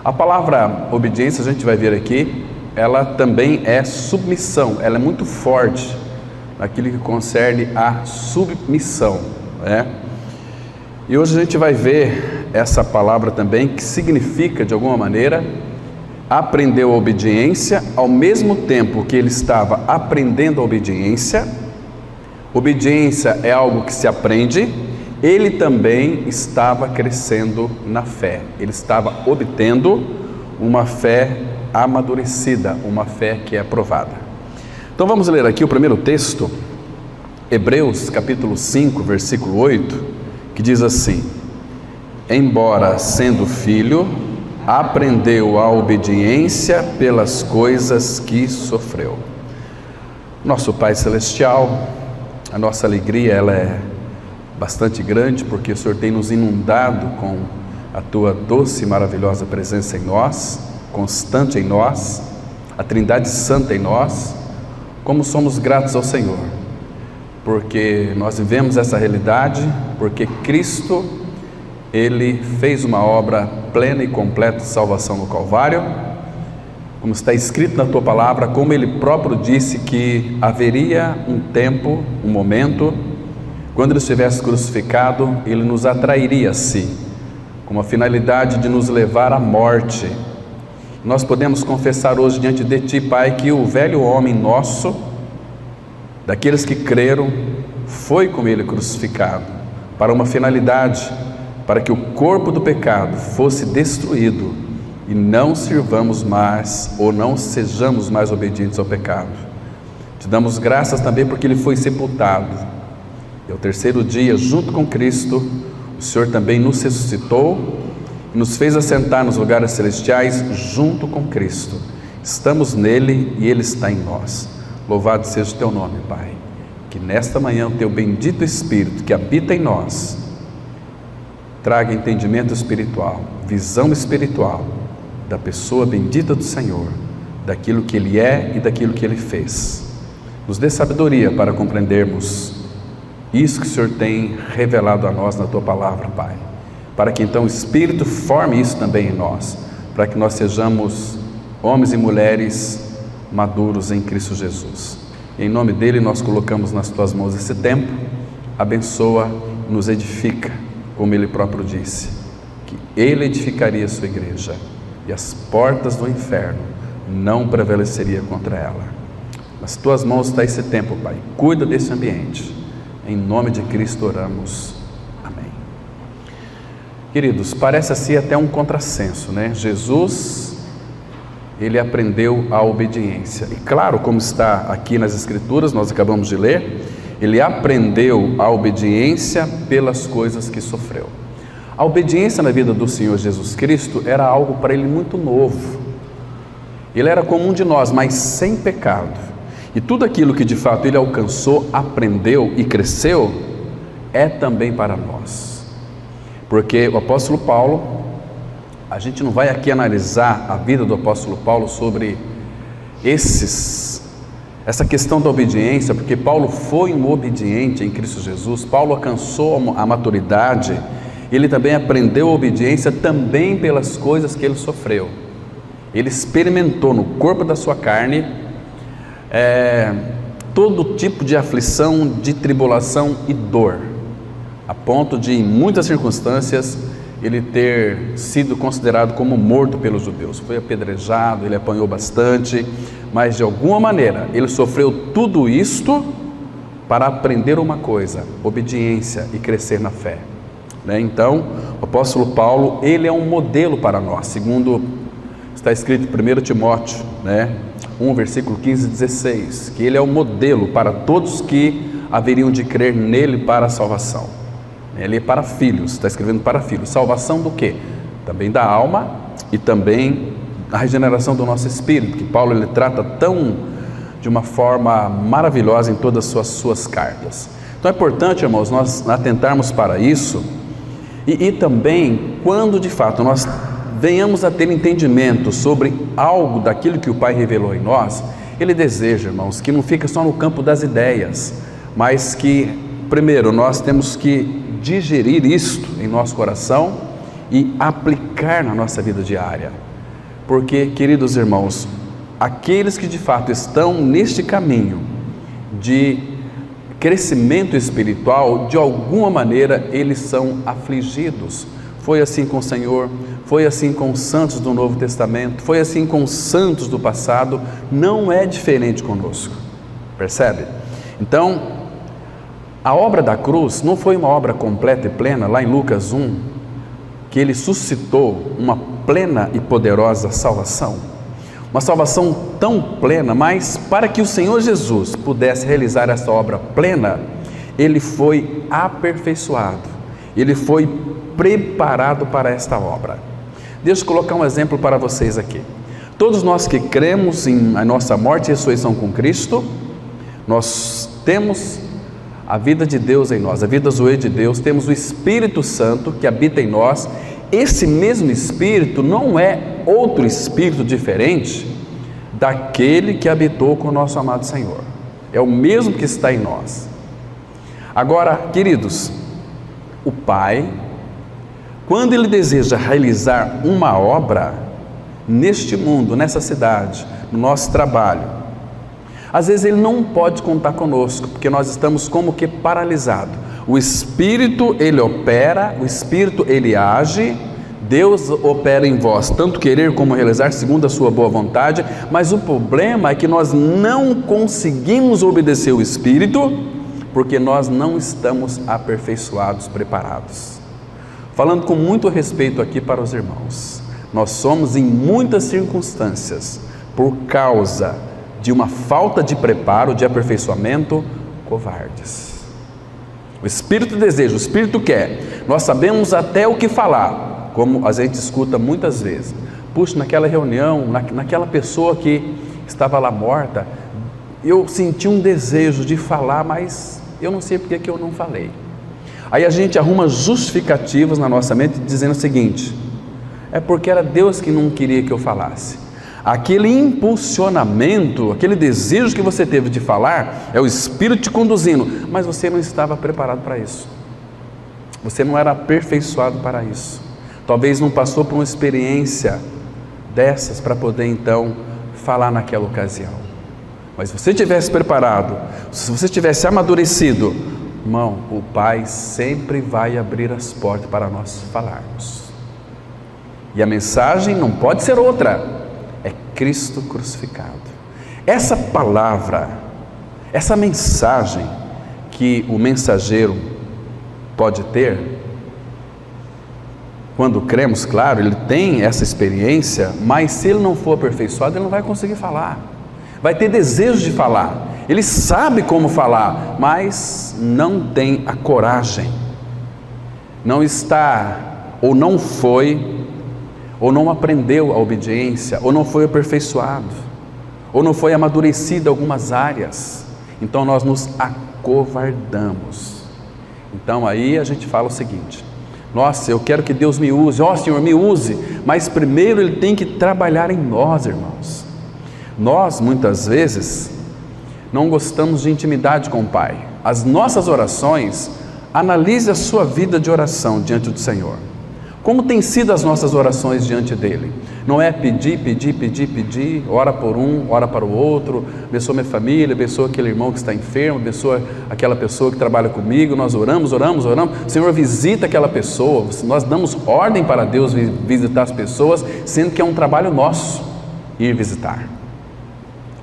A palavra obediência, a gente vai ver aqui, ela também é submissão, ela é muito forte naquilo que concerne a submissão, né? E hoje a gente vai ver essa palavra também, que significa, de alguma maneira, aprender a obediência, ao mesmo tempo que ele estava aprendendo a obediência. Obediência é algo que se aprende, ele também estava crescendo na fé, ele estava obtendo uma fé amadurecida, uma fé que é aprovada. Então vamos ler aqui o primeiro texto, Hebreus capítulo 5, versículo 8, que diz assim: embora sendo filho, aprendeu a obediência pelas coisas que sofreu. Nosso Pai Celestial, a nossa alegria ela é bastante grande, porque o Senhor tem nos inundado com a Tua doce e maravilhosa presença em nós, constante em nós, a Trindade Santa em nós. Como somos gratos ao Senhor, porque nós vivemos essa realidade, porque Cristo, Ele fez uma obra plena e completa de salvação no Calvário, como está escrito na Tua Palavra, como Ele próprio disse que haveria um tempo, um momento, quando Ele estivesse crucificado, Ele nos atrairia a si, com a finalidade de nos levar à morte. Nós podemos confessar hoje diante de Ti, Pai, que o velho homem nosso, daqueles que creram, foi com Ele crucificado, para uma finalidade, para que o corpo do pecado fosse destruído e não sirvamos mais, ou não sejamos mais obedientes ao pecado. Te damos graças também porque Ele foi sepultado, e ao terceiro dia, junto com Cristo, o Senhor também nos ressuscitou, nos fez assentar nos lugares celestiais junto com Cristo. Estamos nele e Ele está em nós. Louvado seja o Teu nome, Pai. Que nesta manhã o Teu bendito Espírito que habita em nós traga entendimento espiritual, visão espiritual da pessoa bendita do Senhor, daquilo que Ele é e daquilo que Ele fez. Nos dê sabedoria para compreendermos isso que o Senhor tem revelado a nós na Tua Palavra, Pai, para que então o Espírito forme isso também em nós, para que nós sejamos homens e mulheres maduros em Cristo Jesus. Em nome dEle nós colocamos nas Tuas mãos esse tempo, abençoa, nos edifica, como Ele próprio disse, que Ele edificaria a Sua igreja, e as portas do inferno não prevaleceriam contra ela. Nas Tuas mãos está esse tempo, Pai, cuida desse ambiente. Em nome de Cristo oramos. Amém. Queridos, parece assim até um contrassenso, né? Jesus, Ele aprendeu a obediência. E claro, como está aqui nas Escrituras, nós acabamos de ler, Ele aprendeu a obediência pelas coisas que sofreu. A obediência na vida do Senhor Jesus Cristo era algo para Ele muito novo. Ele era como um de nós, mas sem pecado. E tudo aquilo que de fato Ele alcançou, aprendeu e cresceu, é também para nós. Porque o apóstolo Paulo, a gente não vai aqui analisar a vida do apóstolo Paulo sobre essa questão da obediência, porque Paulo foi um obediente em Cristo Jesus. Paulo alcançou a maturidade, ele também aprendeu a obediência também pelas coisas que ele sofreu. Ele experimentou no corpo da sua carne todo tipo de aflição, de tribulação e dor, a ponto de, em muitas circunstâncias, ele ter sido considerado como morto pelos judeus. Foi apedrejado, ele apanhou bastante, mas de alguma maneira ele sofreu tudo isto para aprender uma coisa: obediência e crescer na fé, né? Então o apóstolo Paulo, ele é um modelo para nós, segundo está escrito em 1 Timóteo, né? 1 versículo 15 e 16, que ele é um modelo para todos que haveriam de crer nele para a salvação. Ele é para filhos, está escrevendo para filhos. Salvação do quê? Também da alma e também a regeneração do nosso espírito, que Paulo ele trata de uma forma maravilhosa em todas as suas cartas. Então é importante, irmãos, nós atentarmos para isso e também quando de fato nós venhamos a ter entendimento sobre algo daquilo que o Pai revelou em nós, Ele deseja, irmãos, que não fique só no campo das ideias, mas que primeiro nós temos que digerir isto em nosso coração e aplicar na nossa vida diária. Porque, queridos irmãos, aqueles que de fato estão neste caminho de crescimento espiritual, de alguma maneira eles são afligidos. Foi assim com o Senhor, foi assim com os santos do Novo Testamento, foi assim com os santos do passado, não é diferente conosco, percebe? Então, a obra da cruz não foi uma obra completa e plena, lá em Lucas 1, que ele suscitou uma plena e poderosa salvação, uma salvação tão plena, mas para que o Senhor Jesus pudesse realizar essa obra plena, ele foi aperfeiçoado, ele foi preparado para esta obra. Deixa eu colocar um exemplo para vocês aqui. Todos nós que cremos em a nossa morte e ressurreição com Cristo, nós temos a vida de Deus em nós, a vida zoe de Deus, temos o Espírito Santo que habita em nós. Esse mesmo Espírito não é outro Espírito diferente daquele que habitou com o nosso amado Senhor, é o mesmo que está em nós. Agora, queridos, o Pai, quando Ele deseja realizar uma obra neste mundo, nessa cidade, no nosso trabalho, às vezes Ele não pode contar conosco, porque nós estamos como que paralisados. O Espírito, Ele opera, o Espírito, Ele age, Deus opera em vós, tanto querer como realizar, segundo a sua boa vontade, mas o problema é que nós não conseguimos obedecer o Espírito, porque nós não estamos aperfeiçoados, preparados. Falando com muito respeito aqui para os irmãos, nós somos em muitas circunstâncias, por causa de uma falta de preparo, de aperfeiçoamento, covardes. O Espírito deseja, o Espírito quer, nós sabemos até o que falar, como a gente escuta muitas vezes. Puxa, naquela reunião, naquela pessoa que estava lá morta, eu senti um desejo de falar, mas eu não sei porque que eu não falei. Aí a gente arruma justificativas na nossa mente dizendo o seguinte: é porque era Deus que não queria que eu falasse. Aquele impulsionamento, aquele desejo que você teve de falar, é o Espírito te conduzindo, mas você não estava preparado para isso. Você não era aperfeiçoado para isso. Talvez não passou por uma experiência dessas para poder então falar naquela ocasião. Mas se você tivesse preparado, se você tivesse amadurecido, irmão, o Pai sempre vai abrir as portas para nós falarmos. E a mensagem não pode ser outra. É Cristo crucificado. Essa palavra, essa mensagem que o mensageiro pode ter, quando cremos, claro, ele tem essa experiência, mas se ele não for aperfeiçoado, ele não vai conseguir falar. Vai ter desejo de falar, ele sabe como falar, mas não tem a coragem, não está, ou não foi, ou não aprendeu a obediência, ou não foi aperfeiçoado, ou não foi amadurecido em algumas áreas, então nós nos acovardamos. Então aí a gente fala o seguinte: nossa, eu quero que Deus me use, ó Senhor, me use, mas primeiro Ele tem que trabalhar em nós, irmãos. Nós muitas vezes não gostamos de intimidade com o Pai. As nossas orações, analise a sua vida de oração diante do Senhor. Como tem sido as nossas orações diante dele? Não é pedir, ora por um, ora para o outro, abençoa minha família, abençoa aquele irmão que está enfermo, abençoa aquela pessoa que trabalha comigo, nós oramos, Senhor, visita aquela pessoa, nós damos ordem para Deus visitar as pessoas, sendo que é um trabalho nosso ir visitar,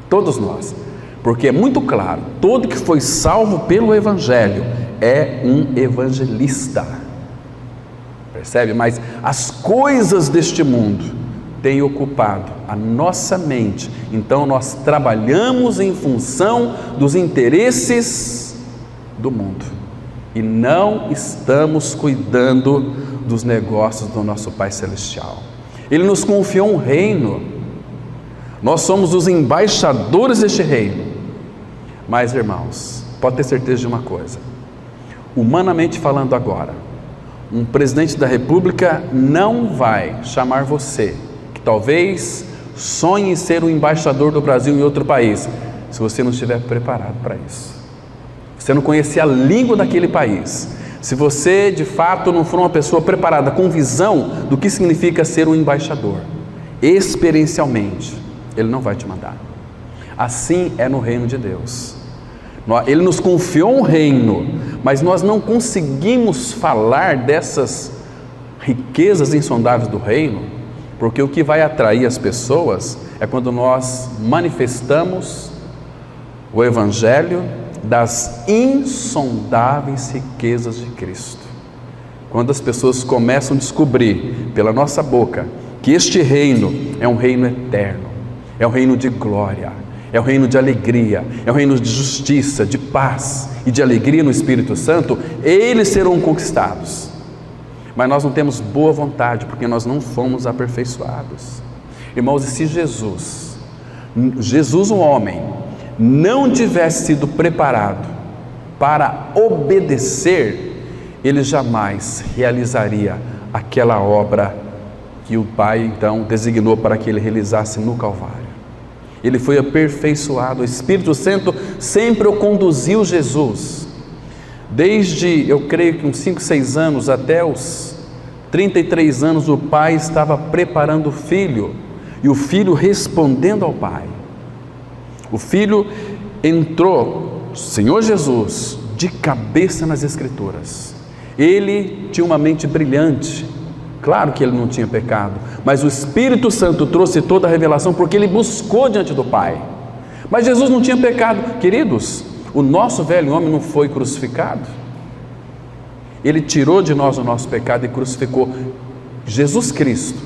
todos nós, porque é muito claro, todo que foi salvo pelo Evangelho é um evangelista. Percebe? Mas as coisas deste mundo têm ocupado a nossa mente, então nós trabalhamos em função dos interesses do mundo e não estamos cuidando dos negócios do nosso Pai Celestial. Ele nos confiou um reino, nós somos os embaixadores deste reino. Mas, irmãos, pode ter certeza de uma coisa, humanamente falando agora, um presidente da República não vai chamar você, que talvez sonhe em ser o embaixador do Brasil em outro país, se você não estiver preparado para isso. Se você não conhecer a língua daquele país, se você de fato não for uma pessoa preparada, com visão do que significa ser um embaixador, experiencialmente, Ele não vai te mandar. Assim é no reino de Deus. Ele nos confiou um reino, mas nós não conseguimos falar dessas riquezas insondáveis do reino, porque o que vai atrair as pessoas é quando nós manifestamos o Evangelho das insondáveis riquezas de Cristo. Quando as pessoas começam a descobrir pela nossa boca que este reino é um reino eterno, é um reino de glória, é um reino de alegria, é um reino de justiça, de paz e de alegria no Espírito Santo, eles serão conquistados. Mas nós não temos boa vontade, porque nós não fomos aperfeiçoados. Irmãos, e se Jesus, um homem, não tivesse sido preparado para obedecer, ele jamais realizaria aquela obra que o Pai então designou para que ele realizasse no Calvário. Ele foi aperfeiçoado, o Espírito Santo sempre o conduziu Jesus, desde, eu creio que uns 5, 6 anos até os 33 anos, o Pai estava preparando o Filho, e o Filho respondendo ao Pai. O Filho entrou, Senhor Jesus, de cabeça nas Escrituras. Ele tinha uma mente brilhante, claro que ele não tinha pecado, mas o Espírito Santo trouxe toda a revelação, porque ele buscou diante do Pai. Mas Jesus não tinha pecado. Queridos, o nosso velho homem não foi crucificado. Ele tirou de nós o nosso pecado e crucificou Jesus Cristo.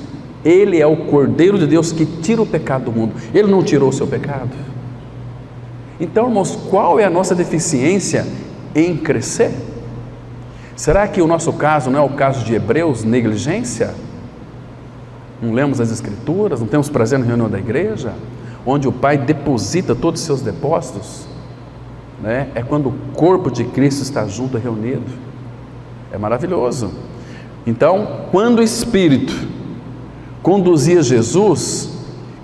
Ele é o Cordeiro de Deus que tira o pecado do mundo. Ele não tirou o seu pecado. Então, irmãos, qual é a nossa deficiência em crescer? Será que o nosso caso não é o caso de Hebreus, negligência? Não lemos as Escrituras, não temos prazer na reunião da igreja, onde o Pai deposita todos os seus depósitos, né? É quando o corpo de Cristo está junto e reunido. É maravilhoso. Então, quando o Espírito conduzia Jesus,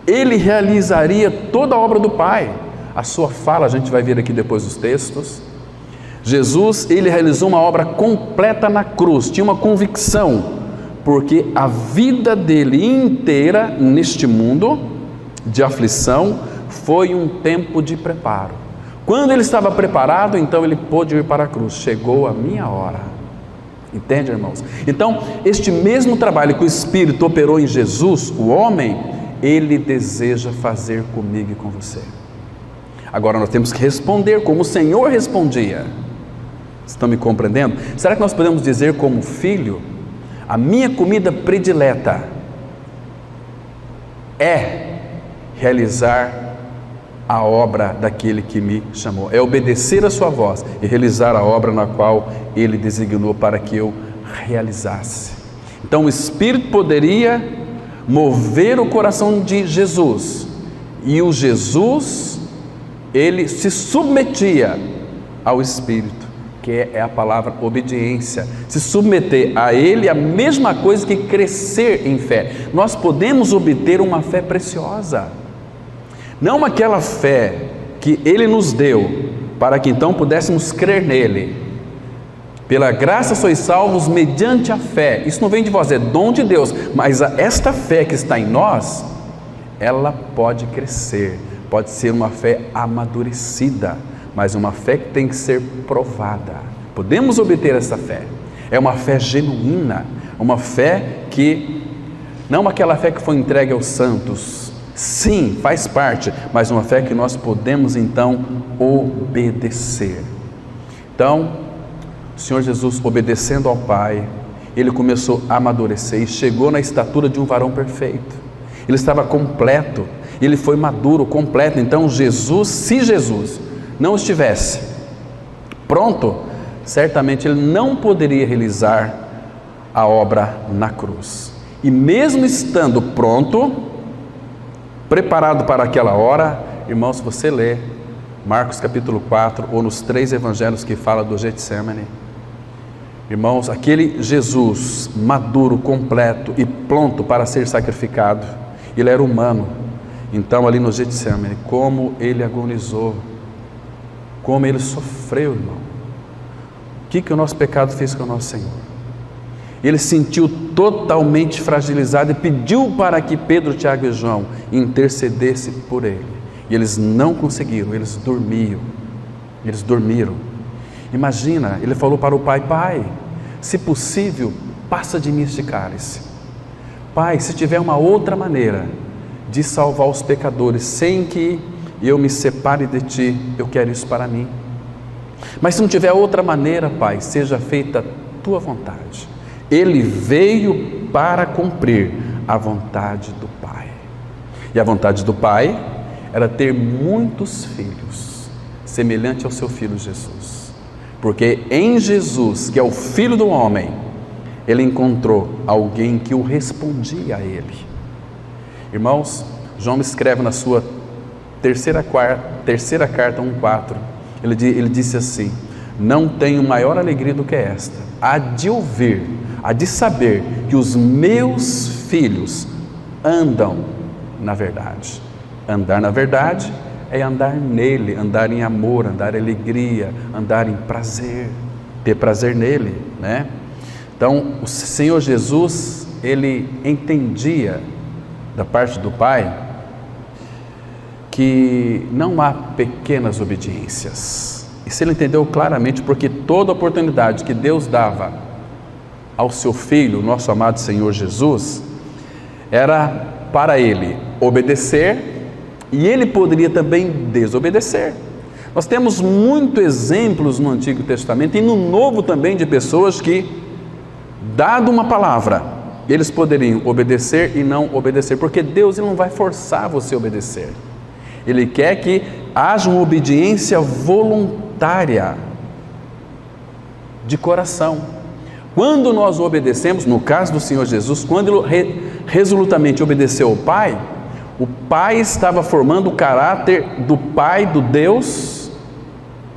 ele realizaria toda a obra do Pai. A sua fala, a gente vai ver aqui depois dos textos. Jesus, ele realizou uma obra completa na cruz, tinha uma convicção, porque a vida dele inteira neste mundo de aflição foi um tempo de preparo. Quando ele estava preparado, então ele pôde ir para a cruz. Chegou a minha hora. Entende, irmãos? Então, este mesmo trabalho que o Espírito operou em Jesus, o homem, ele deseja fazer comigo e com você. Agora nós temos que responder como o Senhor respondia. Estão me compreendendo? Será que nós podemos dizer como filho, a minha comida predileta é realizar a obra daquele que me chamou, é obedecer a sua voz e realizar a obra na qual ele designou para que eu realizasse. Então o Espírito poderia mover o coração de Jesus, e o Jesus, ele se submetia ao Espírito, que é a palavra obediência. Se submeter a ele é a mesma coisa que crescer em fé. Nós podemos obter uma fé preciosa, não aquela fé que ele nos deu para que então pudéssemos crer nele. Pela graça sois salvos mediante a fé. Isso não vem de vós, é dom de Deus. Mas esta fé que está em nós, ela pode crescer, pode ser uma fé amadurecida, mas uma fé que tem que ser provada. Podemos obter essa fé. É uma fé genuína, uma fé que, não aquela fé que foi entregue aos santos, sim, faz parte, mas uma fé que nós podemos então obedecer. Então, o Senhor Jesus, obedecendo ao Pai, ele começou a amadurecer e chegou na estatura de um varão perfeito. Ele estava completo, ele foi maduro, completo. Então Jesus, se Jesus não estivesse pronto, certamente ele não poderia realizar a obra na cruz. E mesmo estando pronto, preparado para aquela hora, irmãos, se você lê Marcos capítulo 4, ou nos 3 evangelhos que fala do Getsemane, irmãos, aquele Jesus maduro, completo e pronto para ser sacrificado, ele era humano. Então ali no Getsemane, como ele agonizou, como ele sofreu, irmão. O que o nosso pecado fez com o nosso Senhor? Ele se sentiu totalmente fragilizado e pediu para que Pedro, Tiago e João intercedessem por ele. E eles não conseguiram, eles dormiram. Imagina, ele falou para o pai: Pai, se possível, passa de mim este cálice. Pai, se tiver uma outra maneira de salvar os pecadores, sem que eu me separe de Ti, eu quero isso para mim. Mas se não tiver outra maneira, Pai, seja feita a Tua vontade. Ele veio para cumprir a vontade do Pai. E a vontade do Pai era ter muitos filhos, semelhante ao seu Filho Jesus. Porque em Jesus, que é o Filho do homem, ele encontrou alguém que o respondia a ele. Irmãos, João escreve na sua terceira carta 1,4, ele disse assim: não tenho maior alegria do que esta, a de saber que os meus filhos andam na verdade. Andar na verdade é andar nele, andar em amor, andar em alegria, andar em prazer, ter prazer nele, né? Então, o Senhor Jesus, ele entendia da parte do Pai que não há pequenas obediências. Isso ele entendeu claramente, porque toda oportunidade que Deus dava ao seu Filho, nosso amado Senhor Jesus, era para ele obedecer, e ele poderia também desobedecer. Nós temos muitos exemplos no Antigo Testamento e no Novo também de pessoas que, dado uma palavra, eles poderiam obedecer e não obedecer, porque Deus ele não vai forçar você a obedecer. Ele quer que haja uma obediência voluntária, de coração. Quando nós obedecemos, no caso do Senhor Jesus, quando ele resolutamente obedeceu ao Pai, o Pai estava formando o caráter do Pai, do Deus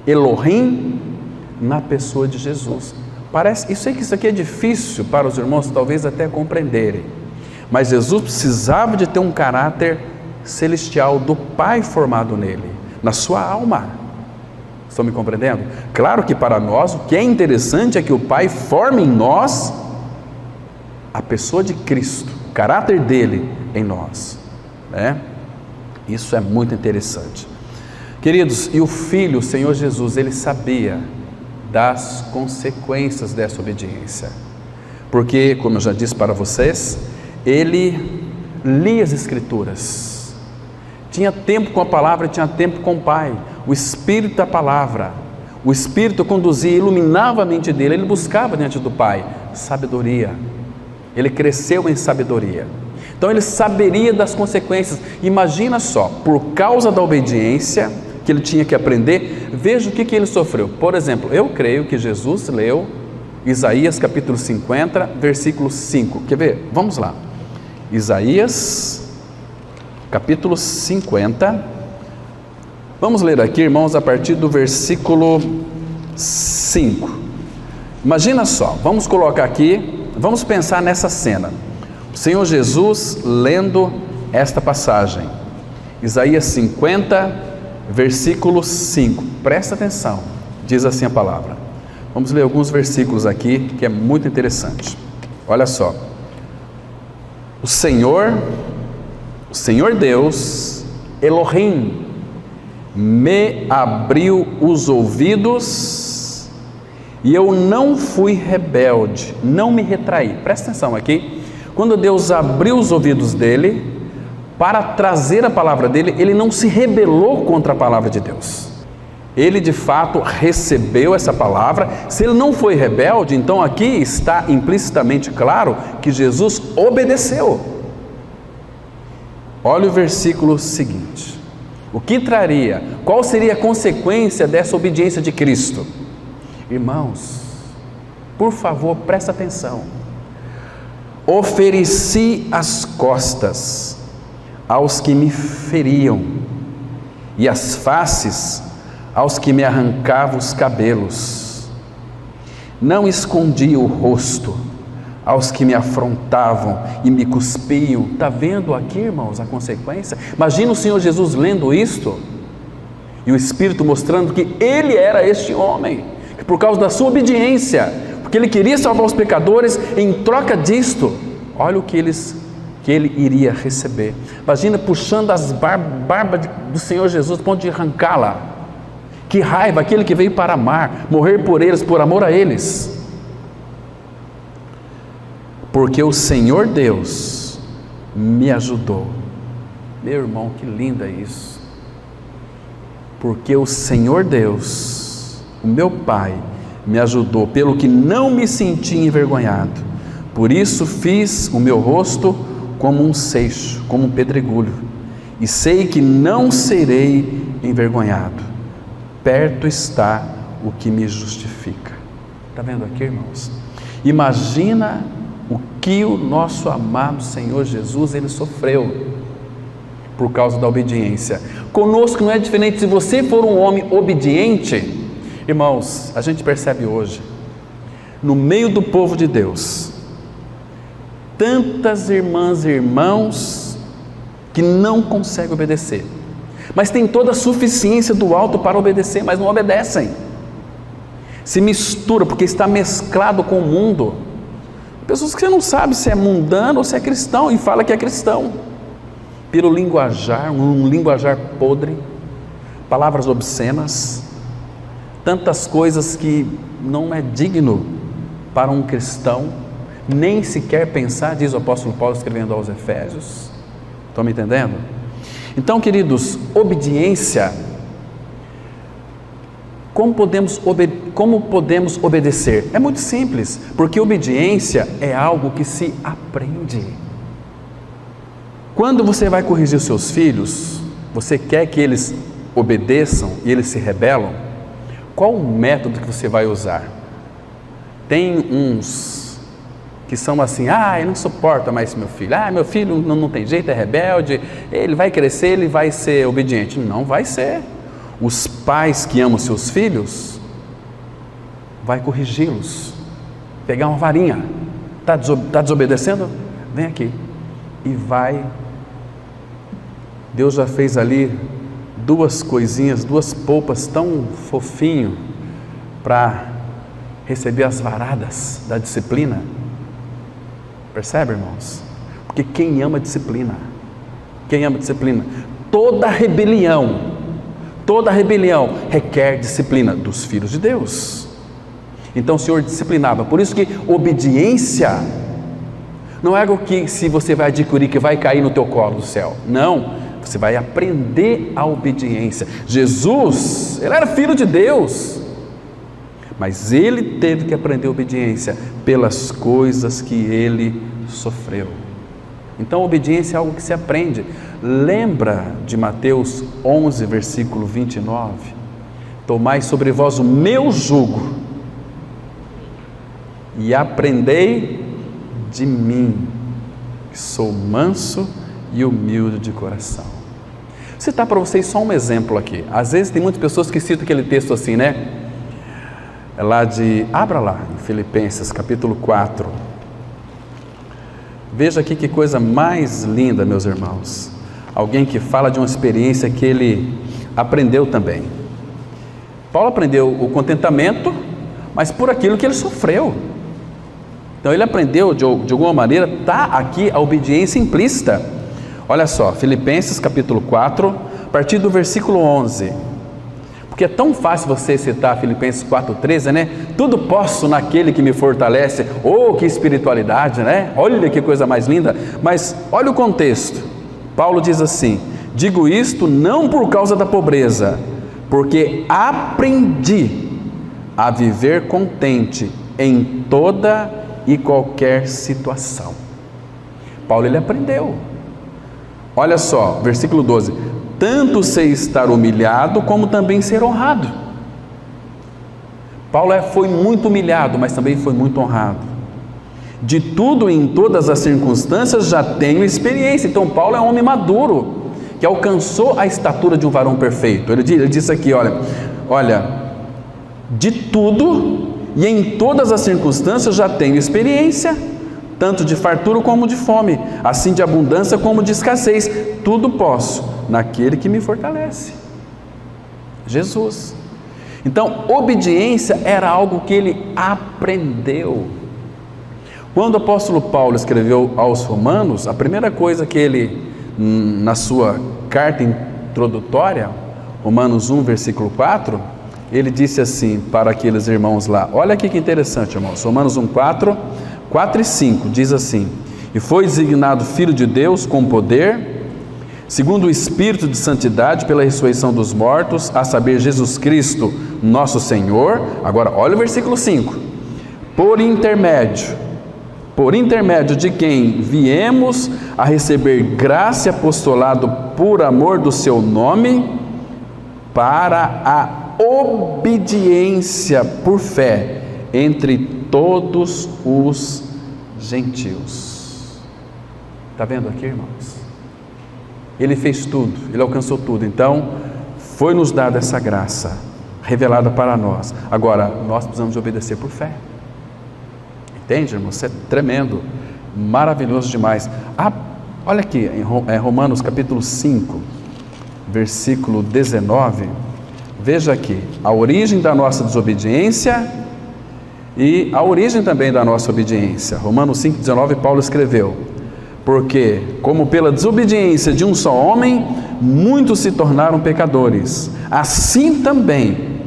Elohim, na pessoa de Jesus. Eu sei que isso aqui é difícil para os irmãos talvez até compreenderem, mas Jesus precisava de ter um caráter celestial do Pai formado nele, na sua alma. Estão me compreendendo? Claro que para nós o que é interessante é que o Pai forme em nós a pessoa de Cristo, o caráter dele em nós, né? Isso é muito interessante, queridos. E o Filho, o Senhor Jesus, ele sabia das consequências dessa obediência, porque, como eu já disse para vocês, ele lia as Escrituras, tinha tempo com a palavra, tinha tempo com o Pai. O Espírito da palavra, o Espírito conduzia, iluminava a mente dele, ele buscava diante do Pai sabedoria, ele cresceu em sabedoria, então ele saberia das consequências. Imagina só, por causa da obediência que ele tinha que aprender, veja o que ele sofreu. Por exemplo, eu creio que Jesus leu Isaías capítulo 50, versículo 5, quer ver? Vamos lá, Isaías capítulo 50, vamos ler aqui, irmãos, a partir do versículo 5. Imagina só, vamos colocar aqui, vamos pensar nessa cena, o Senhor Jesus lendo esta passagem, Isaías 50, versículo 5, presta atenção, diz assim a palavra. Vamos ler alguns versículos aqui, que é muito interessante. Olha só, o Senhor Deus, Elohim, me abriu os ouvidos e eu não fui rebelde, não me retraí. Presta atenção aqui, quando Deus abriu os ouvidos dele para trazer a palavra dele, ele não se rebelou contra a palavra de Deus. Ele de fato recebeu essa palavra. Se ele não foi rebelde, então aqui está implicitamente claro que Jesus obedeceu. Olha o versículo seguinte, o que traria, qual seria a consequência dessa obediência de Cristo? Irmãos, por favor, presta atenção. Ofereci as costas aos que me feriam e as faces aos que me arrancavam os cabelos. Não escondi o rosto aos que me afrontavam e me cuspiam. Está vendo aqui, irmãos, a consequência? Imagina o Senhor Jesus lendo isto e o Espírito mostrando que ele era este homem, que por causa da sua obediência, porque Ele queria salvar os pecadores. Em troca disto, olha o que Ele iria receber. Imagina puxando as barbas do Senhor Jesus, a ponto de arrancá-la. Que raiva, aquele que veio para amar, morrer por eles, por amor a eles. Porque o Senhor Deus me ajudou. Meu irmão, que lindo é isso. Porque o Senhor Deus, o meu Pai, me ajudou, pelo que não me senti envergonhado. Por isso fiz o meu rosto como um seixo, como um pedregulho, e sei que não serei envergonhado. Perto está o que me justifica. Está vendo aqui, irmãos? Imagina o que o nosso amado Senhor Jesus, Ele sofreu por causa da obediência. Conosco não é diferente. Se você for um homem obediente, irmãos, a gente percebe hoje, no meio do povo de Deus, tantas irmãs e irmãos que não conseguem obedecer, mas tem toda a suficiência do alto para obedecer, mas não obedecem. Se mistura, porque está mesclado com o mundo. Pessoas que você não sabe se é mundano ou se é cristão, e fala que é cristão, pelo linguajar, um linguajar podre, palavras obscenas, tantas coisas que não é digno para um cristão, nem sequer pensar, diz o apóstolo Paulo escrevendo aos Efésios. Estão me entendendo? Então, queridos, obediência, como podemos obedecer? É muito simples, porque obediência é algo que se aprende. Quando você vai corrigir os seus filhos, você quer que eles obedeçam e eles se rebelam? Qual o método que você vai usar? Tem uns que são assim: eu não suporto mais meu filho, meu filho não tem jeito, é rebelde, ele vai crescer, ele vai ser obediente. Não vai ser. Os pais que amam seus filhos, vai corrigi-los, pegar uma varinha, está desobedecendo? Vem aqui, e vai. Deus já fez ali duas coisinhas, duas polpas tão fofinho, para receber as varadas da disciplina. Percebe, irmãos? Porque quem ama disciplina, toda rebelião requer disciplina dos filhos de Deus. Então o Senhor disciplinava. Por isso que obediência não é algo que se você vai adquirir, que vai cair no teu colo do céu. Não, você vai aprender a obediência. Jesus, Ele era filho de Deus, mas Ele teve que aprender a obediência pelas coisas que Ele sofreu. Então a obediência é algo que se aprende. Lembra de Mateus 11, versículo 29? Tomai sobre vós o meu jugo e aprendei de mim, que sou manso e humilde de coração. Vou citar para vocês só um exemplo aqui. Às vezes tem muitas pessoas que citam aquele texto assim, né? É lá abra lá, em Filipenses, capítulo 4. Veja aqui que coisa mais linda, meus irmãos. Alguém que fala de uma experiência que ele aprendeu também. Paulo aprendeu o contentamento, mas por aquilo que ele sofreu. Então ele aprendeu de alguma maneira, está aqui a obediência implícita. Olha só, Filipenses capítulo 4, a partir do versículo 11. Porque é tão fácil você citar Filipenses 4,13, né? Tudo posso naquele que me fortalece. Oh, que espiritualidade, né? Olha que coisa mais linda. Mas olha o contexto. Paulo diz assim: digo isto não por causa da pobreza, porque aprendi a viver contente em toda e qualquer situação. Paulo, ele aprendeu. Olha só, versículo 12: tanto sei estar humilhado, como também ser honrado. Paulo foi muito humilhado, mas também foi muito honrado. De tudo e em todas as circunstâncias já tenho experiência. Então Paulo é um homem maduro, que alcançou a estatura de um varão perfeito. Ele disse aqui, olha, de tudo e em todas as circunstâncias já tenho experiência, tanto de fartura como de fome, assim de abundância como de escassez. Tudo posso naquele que me fortalece. Jesus. Então, obediência era algo que ele aprendeu. Quando o apóstolo Paulo escreveu aos Romanos, a primeira coisa que ele, na sua carta introdutória, Romanos 1, versículo 4, ele disse assim para aqueles irmãos lá, olha aqui que interessante, irmãos, Romanos 1, 4 e 5, diz assim: e foi designado Filho de Deus com poder, segundo o Espírito de Santidade, pela ressurreição dos mortos, a saber, Jesus Cristo, nosso Senhor. Agora, olha o versículo 5, por intermédio de quem viemos a receber graça e apostolado por amor do seu nome, para a obediência por fé entre todos os gentios. Está vendo aqui, irmãos? Ele fez tudo, ele alcançou tudo, então foi nos dada essa graça revelada para nós. Agora, nós precisamos de obedecer por fé. Entende, irmão? Isso é tremendo, maravilhoso demais. Olha aqui, em Romanos capítulo 5, versículo 19, veja aqui, a origem da nossa desobediência e a origem também da nossa obediência. Romanos 5, 19, Paulo escreveu: porque, como pela desobediência de um só homem, muitos se tornaram pecadores, assim também,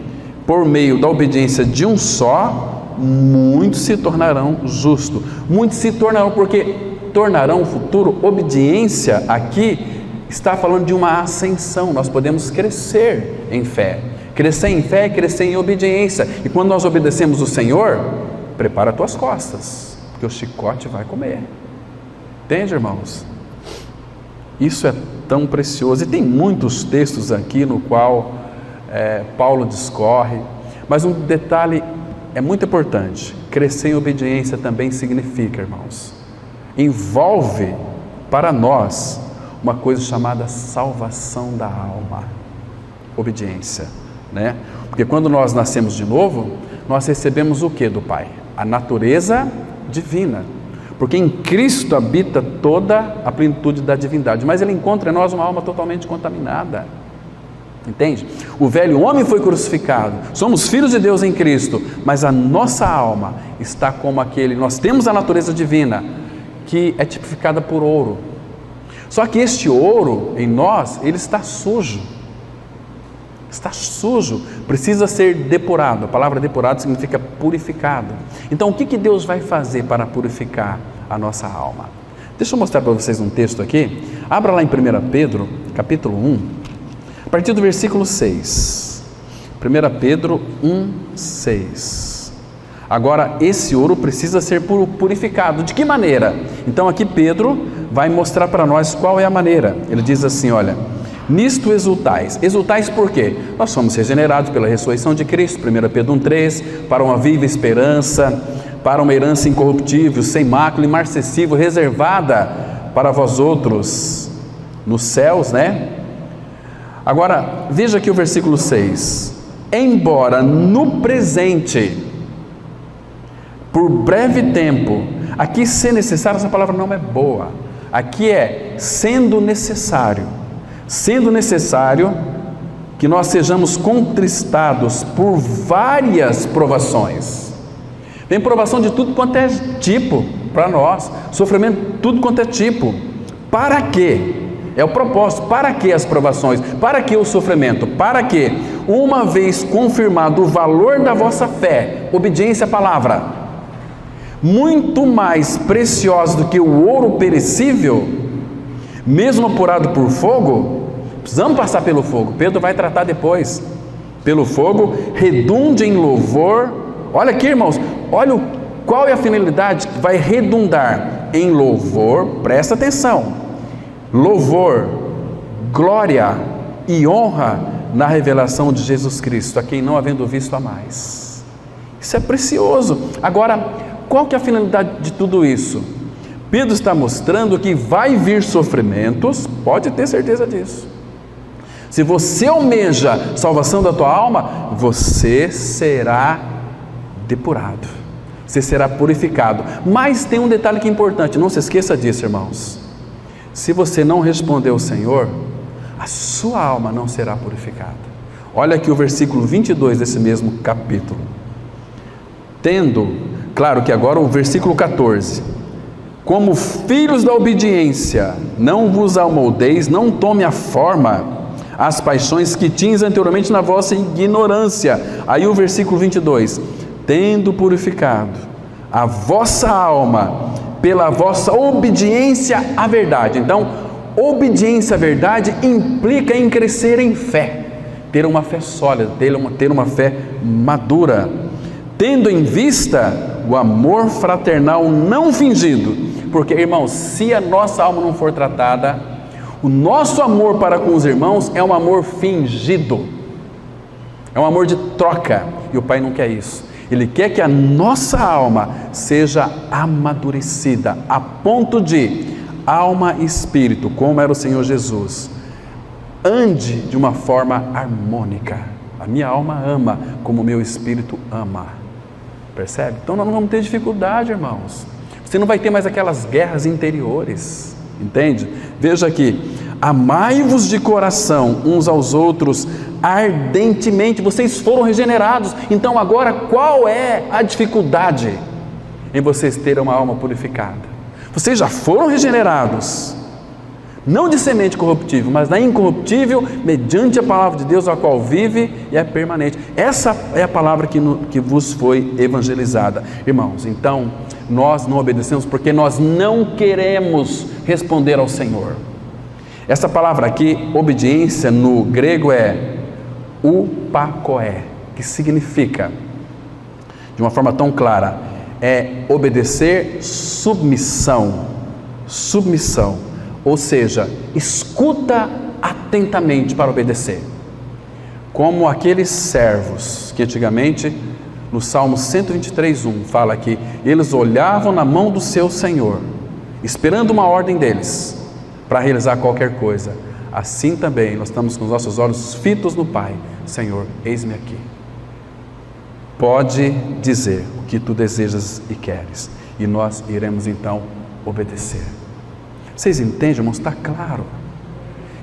por meio da obediência de um só, muitos se tornarão justos. Muitos se tornarão, porque tornarão o futuro. Obediência aqui está falando de uma ascensão. Nós podemos crescer em fé. Crescer em fé é crescer em obediência. E quando nós obedecemos o Senhor, prepara as tuas costas, porque o chicote vai comer. Entende, irmãos? Isso é tão precioso. E tem muitos textos aqui no qual Paulo discorre. Mas um detalhe é muito importante: crescer em obediência também significa, irmãos, envolve para nós uma coisa chamada salvação da alma. Obediência, né? Porque quando nós nascemos de novo, nós recebemos o que do Pai? A natureza divina, porque em Cristo habita toda a plenitude da divindade, mas Ele encontra em nós uma alma totalmente contaminada. Entende? O velho homem foi crucificado, somos filhos de Deus em Cristo, mas a nossa alma está como aquele, nós temos a natureza divina, que é tipificada por ouro. Só que este ouro em nós, ele está sujo, precisa ser depurado. A palavra depurado significa purificado. Então o que Deus vai fazer para purificar a nossa alma? Deixa eu mostrar para vocês um texto aqui. Abra lá em 1 Pedro, capítulo 1, a partir do versículo 6, 1 Pedro 1, 6. Agora, esse ouro precisa ser purificado. De que maneira? Então aqui Pedro vai mostrar para nós qual é a maneira. Ele diz assim, olha: nisto exultais. Exultais por quê? Nós somos regenerados pela ressurreição de Cristo, 1 Pedro 1, 3, para uma viva esperança, para uma herança incorruptível, sem mácula, imarcessível, reservada para vós outros nos céus, né? Agora, veja aqui o versículo 6. Embora no presente, por breve tempo, aqui ser necessário, essa palavra não é boa. Aqui é sendo necessário que nós sejamos contristados por várias provações. Tem provação de tudo quanto é tipo para nós, sofrimento tudo quanto é tipo. Para quê? É o propósito. Para que as provações? Para que o sofrimento? Para que, uma vez confirmado o valor da vossa fé, obediência à palavra, muito mais preciosa do que o ouro perecível, mesmo apurado por fogo, precisamos passar pelo fogo, Pedro vai tratar depois, pelo fogo, redunde em louvor. Olha aqui, irmãos, olha qual é a finalidade que vai redundar em louvor, presta atenção, louvor, glória e honra na revelação de Jesus Cristo, a quem não havendo visto há mais. Isso é precioso. Agora, qual que é a finalidade de tudo isso? Pedro está mostrando que vai vir sofrimentos, pode ter certeza disso. Se você almeja salvação da tua alma, você será depurado, você será purificado. Mas tem um detalhe que é importante, não se esqueça disso, irmãos. Se você não responder ao Senhor, a sua alma não será purificada. Olha aqui o versículo 22 desse mesmo capítulo. Tendo, claro que agora o versículo 14. Como filhos da obediência, não vos amoldeis, não tome a forma, as paixões que tinhas anteriormente na vossa ignorância. Aí o versículo 22. Tendo purificado a vossa alma pela vossa obediência à verdade. Então, obediência à verdade implica em crescer em fé, ter uma fé sólida, ter uma fé madura, tendo em vista o amor fraternal não fingido. Porque, irmãos, se a nossa alma não for tratada, o nosso amor para com os irmãos é um amor fingido, é um amor de troca, e o Pai não quer isso. Ele quer que a nossa alma seja amadurecida, a ponto de alma e espírito, como era o Senhor Jesus, ande de uma forma harmônica. A minha alma ama como o meu espírito ama. Percebe? Então nós não vamos ter dificuldade, irmãos. Você não vai ter mais aquelas guerras interiores, entende? Veja aqui, amai-vos de coração uns aos outros ardentemente. Vocês foram regenerados, então agora qual é a dificuldade em vocês terem uma alma purificada? Vocês já foram regenerados, não de semente corruptível, mas da incorruptível, mediante a palavra de Deus, a qual vive e é permanente. Essa é a palavra que vos foi evangelizada. Irmãos, então, nós não obedecemos porque nós não queremos responder ao Senhor. Essa palavra aqui, obediência, no grego é upakoé, que significa, de uma forma tão clara, é obedecer submissão, ou seja, escuta atentamente para obedecer, como aqueles servos que antigamente, no Salmo 123:1, fala que eles olhavam na mão do seu Senhor, esperando uma ordem deles, para realizar qualquer coisa. Assim também nós estamos com os nossos olhos fitos no Pai. Senhor, eis-me aqui. Pode dizer o que tu desejas e queres, e nós iremos então obedecer. Vocês entendem, irmãos? Está claro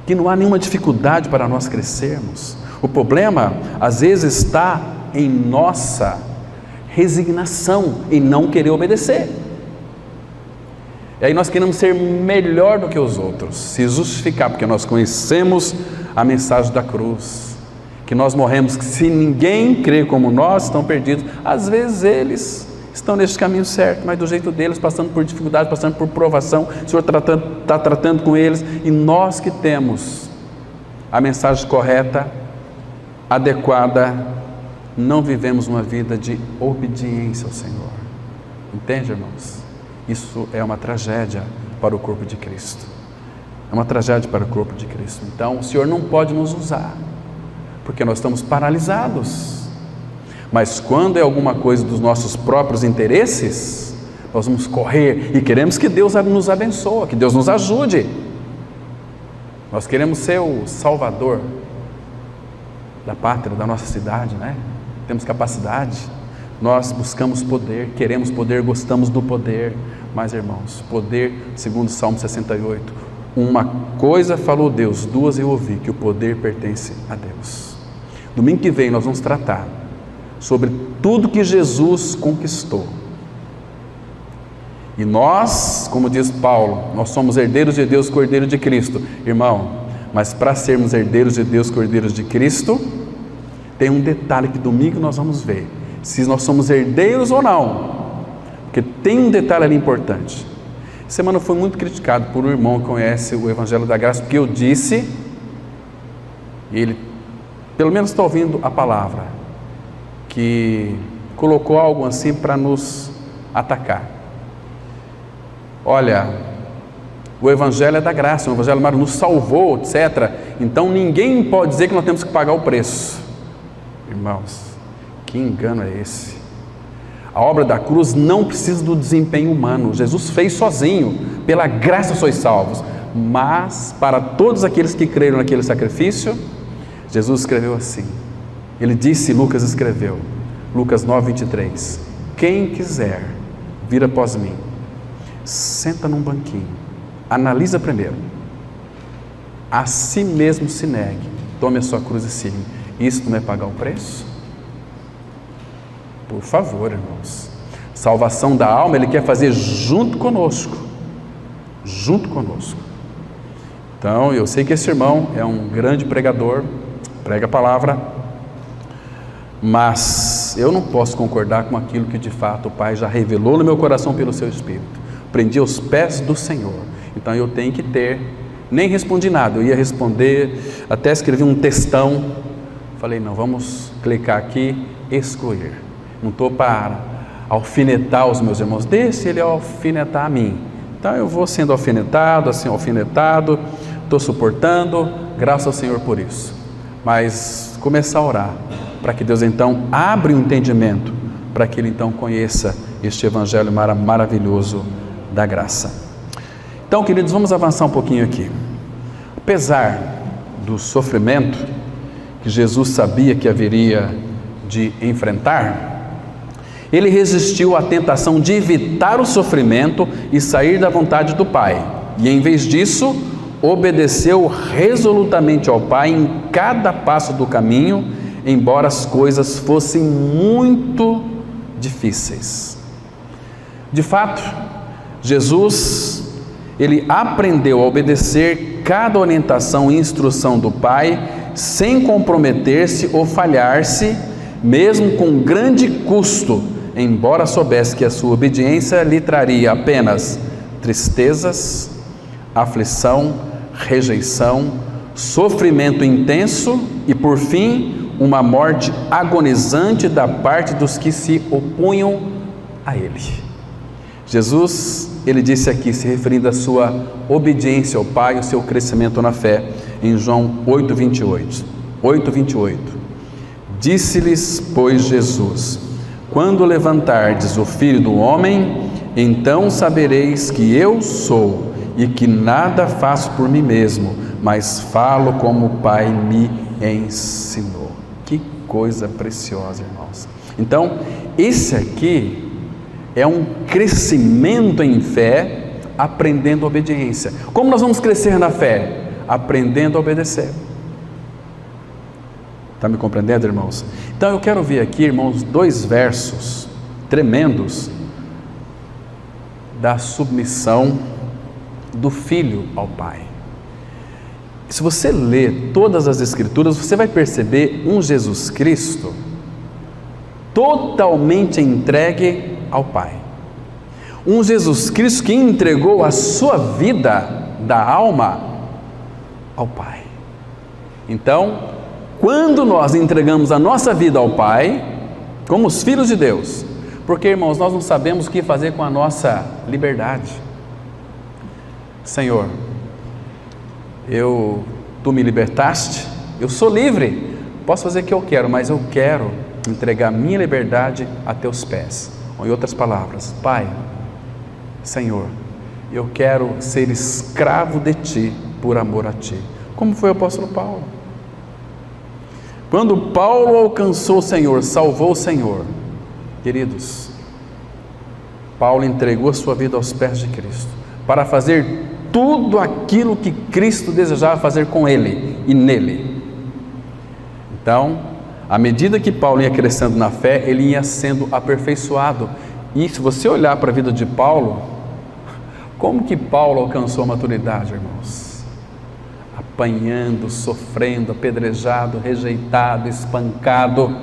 que não há nenhuma dificuldade para nós crescermos. O problema às vezes está em nossa resignação, em não querer obedecer. E aí nós queremos ser melhor do que os outros, se justificar, porque nós conhecemos a mensagem da cruz, que nós morremos, que se ninguém crê como nós, estão perdidos. Às vezes eles estão neste caminho certo, mas do jeito deles, passando por dificuldade, passando por provação, o Senhor está tratando com eles, e nós que temos a mensagem correta, adequada, não vivemos uma vida de obediência ao Senhor. Entende, irmãos? Isso é uma tragédia para o corpo de Cristo. É uma tragédia para o corpo de Cristo. Então, o Senhor não pode nos usar, porque nós estamos paralisados. Mas quando é alguma coisa dos nossos próprios interesses, nós vamos correr e queremos que Deus nos abençoe, que Deus nos ajude. Nós queremos ser o salvador da pátria, da nossa cidade, né? Temos capacidade. Nós buscamos poder, queremos poder, gostamos do poder. Mas, irmãos, poder, segundo o Salmo 68, uma coisa falou Deus, duas eu ouvi, que o poder pertence a Deus. Domingo que vem nós vamos tratar sobre tudo que Jesus conquistou. E nós, como diz Paulo, nós somos herdeiros de Deus, cordeiro de Cristo. Irmão, mas para sermos herdeiros de Deus, cordeiros de Cristo, tem um detalhe que domingo nós vamos ver, se nós somos herdeiros ou não, porque tem um detalhe ali importante. Semana eu fui muito criticado por um irmão que conhece o Evangelho da Graça, porque eu disse, e ele pelo menos está ouvindo a palavra, que colocou algo assim para nos atacar. Olha, o Evangelho é da graça, o Evangelho nos salvou, etc. Então ninguém pode dizer que nós temos que pagar o preço. Irmãos, que engano é esse? A obra da cruz não precisa do desempenho humano. Jesus fez sozinho, pela graça sois salvos. Mas para todos aqueles que creram naquele sacrifício, Jesus escreveu assim. Ele disse, Lucas escreveu, Lucas 9:23, quem quiser vir após mim, senta num banquinho, analisa primeiro, a si mesmo se negue, tome a sua cruz e siga. Isso não é pagar o preço? Por favor, irmãos. Salvação da alma Ele quer fazer junto conosco. Junto conosco. Então, eu sei que esse irmão é um grande pregador, prega a palavra, mas eu não posso concordar com aquilo que de fato o Pai já revelou no meu coração pelo seu Espírito. Prendi aos pés do Senhor. Então eu tenho que ter, nem respondi nada, eu ia responder, até escrevi um textão, falei, não, vamos clicar aqui, excluir. Não estou para alfinetar os meus irmãos, deixe ele alfinetar a mim. Então eu vou sendo alfinetado, assim alfinetado, estou suportando, graças ao Senhor por isso. Mas começar a orar, para que Deus então abra o entendimento, para que ele então conheça este evangelho maravilhoso da graça. Então, queridos, vamos avançar um pouquinho aqui. Apesar do sofrimento que Jesus sabia que haveria de enfrentar, ele resistiu à tentação de evitar o sofrimento e sair da vontade do Pai. E em vez disso, obedeceu resolutamente ao Pai em cada passo do caminho, embora as coisas fossem muito difíceis. De fato, Jesus, ele aprendeu a obedecer cada orientação e instrução do Pai, sem comprometer-se ou falhar-se, mesmo com grande custo, embora soubesse que a sua obediência lhe traria apenas tristezas, aflição, rejeição, sofrimento intenso e, por fim, uma morte agonizante da parte dos que se opunham a Ele. Jesus, ele disse aqui, se referindo à sua obediência ao Pai, o seu crescimento na fé, em João 8:28. Disse-lhes, pois, Jesus: quando levantardes o Filho do Homem, então sabereis que eu sou, e que nada faço por mim mesmo, mas falo como o Pai me ensinou. Que coisa preciosa, irmãos. Então, esse aqui é um crescimento em fé, aprendendo obediência. Como nós vamos crescer na fé? Aprendendo a obedecer. Está me compreendendo, irmãos? Então eu quero ver aqui, irmãos, 2 versos tremendos da submissão do Filho ao Pai. Se você ler todas as Escrituras, você vai perceber um Jesus Cristo totalmente entregue ao Pai. Um Jesus Cristo que entregou a sua vida da alma ao Pai. Então, quando nós entregamos a nossa vida ao Pai, como os filhos de Deus, porque, irmãos, nós não sabemos o que fazer com a nossa liberdade. Senhor, Tu me libertaste, eu sou livre, posso fazer o que eu quero, mas eu quero entregar minha liberdade a Teus pés. Ou, em outras palavras, Pai, Senhor, eu quero ser escravo de Ti, por amor a Ti. Como foi o apóstolo Paulo? Quando Paulo alcançou o Senhor, salvou o Senhor, queridos, Paulo entregou a sua vida aos pés de Cristo, para fazer tudo aquilo que Cristo desejava fazer com ele e nele. Então, à medida que Paulo ia crescendo na fé, ele ia sendo aperfeiçoado. E se você olhar para a vida de Paulo, como que Paulo alcançou a maturidade, irmãos? Apanhando, sofrendo, apedrejado, rejeitado, espancado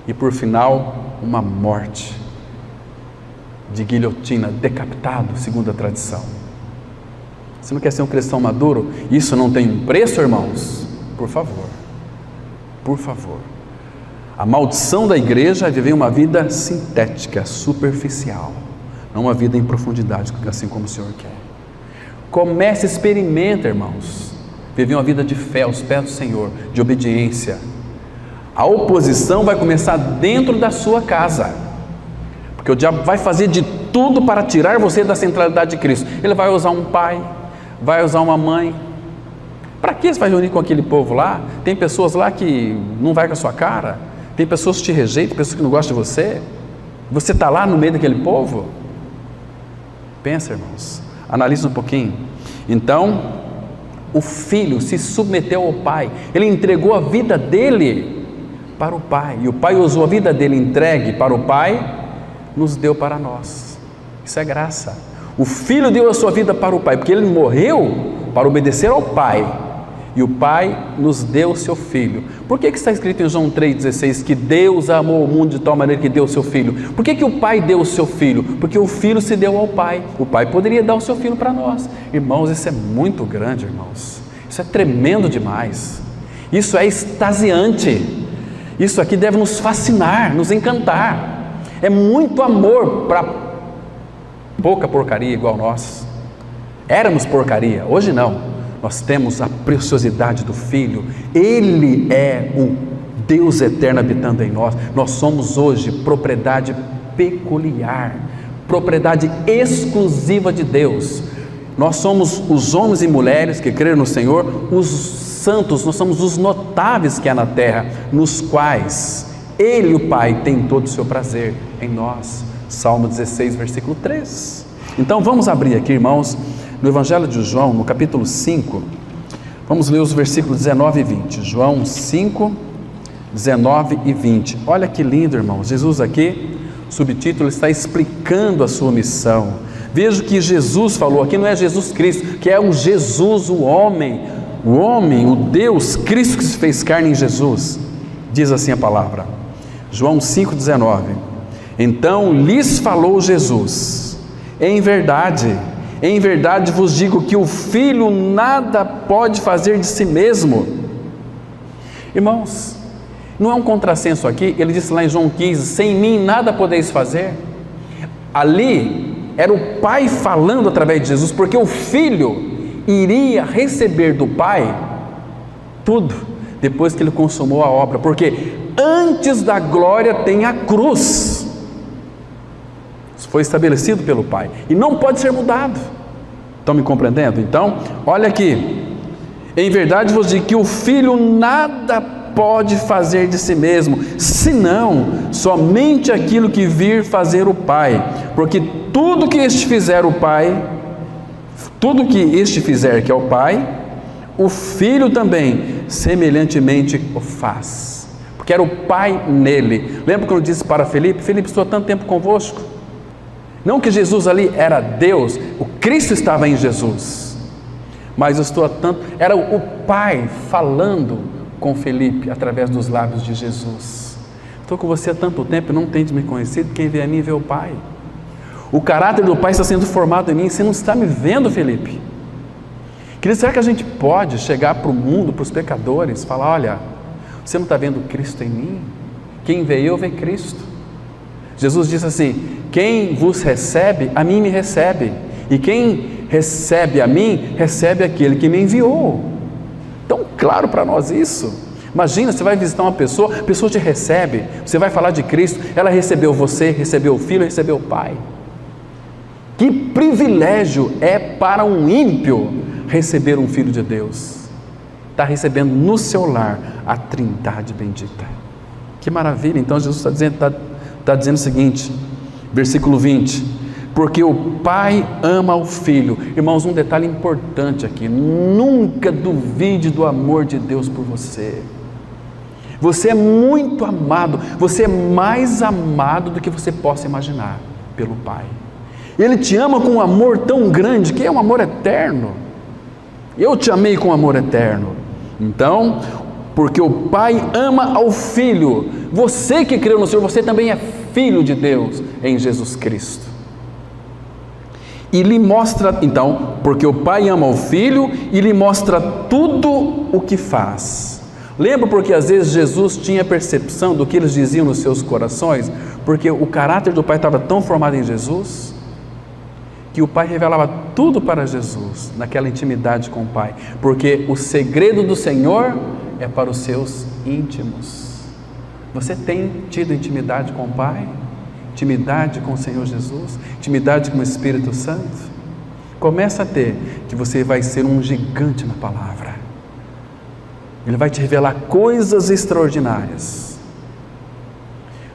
e por final, uma morte de guilhotina, decapitado, segundo a tradição. Você não quer ser um cristão maduro? Isso não tem um preço, irmãos? Por favor, por favor. A maldição da igreja é viver uma vida sintética, superficial, não uma vida em profundidade, assim como o Senhor quer. Comece, experimenta, irmãos, viver uma vida de fé aos pés do Senhor, de obediência. A oposição vai começar dentro da sua casa, porque o diabo vai fazer de tudo para tirar você da centralidade de Cristo. Ele vai usar um pai, vai usar uma mãe. Para que você vai reunir com aquele povo lá? Tem pessoas lá que não vai com a sua cara, tem pessoas que te rejeitam, pessoas que não gostam de você. Você está lá no meio daquele povo? Pensa, irmãos, analisa um pouquinho. Então, O Filho se submeteu ao Pai, Ele entregou a vida dele para o Pai, e o Pai usou a vida dele entregue para o Pai, nos deu para nós. Isso é graça. O Filho deu a sua vida para o Pai, porque Ele morreu para obedecer ao Pai, e o Pai nos deu o seu Filho. Por que está escrito em João 3,16 que Deus amou o mundo de tal maneira que deu o seu Filho? Por que o Pai deu o seu Filho? Porque o Filho se deu ao Pai. O Pai poderia dar o seu Filho para nós. Irmãos, isso é muito grande, irmãos. Isso é tremendo demais. Isso é extasiante. Isso aqui deve nos fascinar, nos encantar. É muito amor para pouca porcaria igual nós. Éramos porcaria, hoje não. Nós temos a preciosidade do Filho. Ele é o Deus eterno habitando em nós. Nós somos hoje propriedade peculiar, propriedade exclusiva de Deus. Nós somos os homens e mulheres que creram no Senhor, os santos, nós somos os notáveis que há na terra, nos quais Ele, o Pai, tem todo o seu prazer em nós. Salmo 16, versículo 3. Então vamos abrir aqui, irmãos, no Evangelho de João, no capítulo 5, vamos ler os versículos 19 e 20. João 5, 19 e 20. Olha que lindo, irmãos. Jesus aqui, subtítulo, está explicando a sua missão. Veja que Jesus falou aqui, não é Jesus Cristo, que é o Jesus, o homem, o Deus, Cristo que se fez carne em Jesus. Diz assim a palavra, João 5, 19. Então lhes falou Jesus, em verdade vos digo que o Filho nada pode fazer de si mesmo. Irmãos, não é um contrassenso aqui? Ele disse lá em João 15, sem mim nada podeis fazer. Ali era o Pai falando através de Jesus, porque o Filho iria receber do Pai tudo, depois que Ele consumou a obra, porque antes da glória tem a cruz. Isso foi estabelecido pelo Pai, e não pode ser mudado. Estão me compreendendo? Então, olha aqui, em verdade vos digo que o Filho nada pode fazer de si mesmo, senão somente aquilo que vir fazer o Pai, porque tudo que este fizer o Pai, tudo que este fizer que é o Pai, o Filho também semelhantemente o faz, porque era o Pai nele. Lembra quando eu disse para Felipe, estou há tanto tempo convosco? Não que Jesus ali era Deus, o Cristo estava em Jesus, mas eu estou há tanto, era o Pai falando com Felipe através dos lábios de Jesus. Estou com você há tanto tempo e não tem de me conhecido, quem vê a mim vê o Pai. O caráter do Pai está sendo formado em mim, você não está me vendo, Felipe. Querido, será que a gente pode chegar para o mundo, para os pecadores, falar, olha, você não está vendo Cristo em mim? Quem vê eu, vê Cristo. Jesus disse assim, quem vos recebe, a mim me recebe, e quem recebe a mim, recebe aquele que me enviou. Tão claro para nós isso. Imagina, você vai visitar uma pessoa, a pessoa te recebe, você vai falar de Cristo, ela recebeu você, recebeu o Filho, recebeu o Pai. Que privilégio é para um ímpio receber um Filho de Deus. Está recebendo no seu lar a Trindade bendita. Que maravilha. Então Jesus está dizendo o seguinte, versículo 20, porque o Pai ama o Filho. Irmãos, um detalhe importante aqui, nunca duvide do amor de Deus por você. Você é muito amado, você é mais amado do que você possa imaginar pelo Pai. Ele te ama com um amor tão grande, que é um amor eterno. Eu te amei com amor eterno. Então, porque o Pai ama ao Filho, você que creu no Senhor, você também é filho de Deus em Jesus Cristo. E lhe mostra, então, porque o Pai ama o Filho e lhe mostra tudo o que faz. Lembra porque às vezes Jesus tinha percepção do que eles diziam nos seus corações? Porque o caráter do Pai estava tão formado em Jesus, que o Pai revelava tudo para Jesus, naquela intimidade com o Pai. Porque o segredo do Senhor é para os seus íntimos. Você tem tido intimidade com o Pai? Intimidade com o Senhor Jesus? Intimidade com o Espírito Santo? Começa a ter, que você vai ser um gigante na palavra. Ele vai te revelar coisas extraordinárias.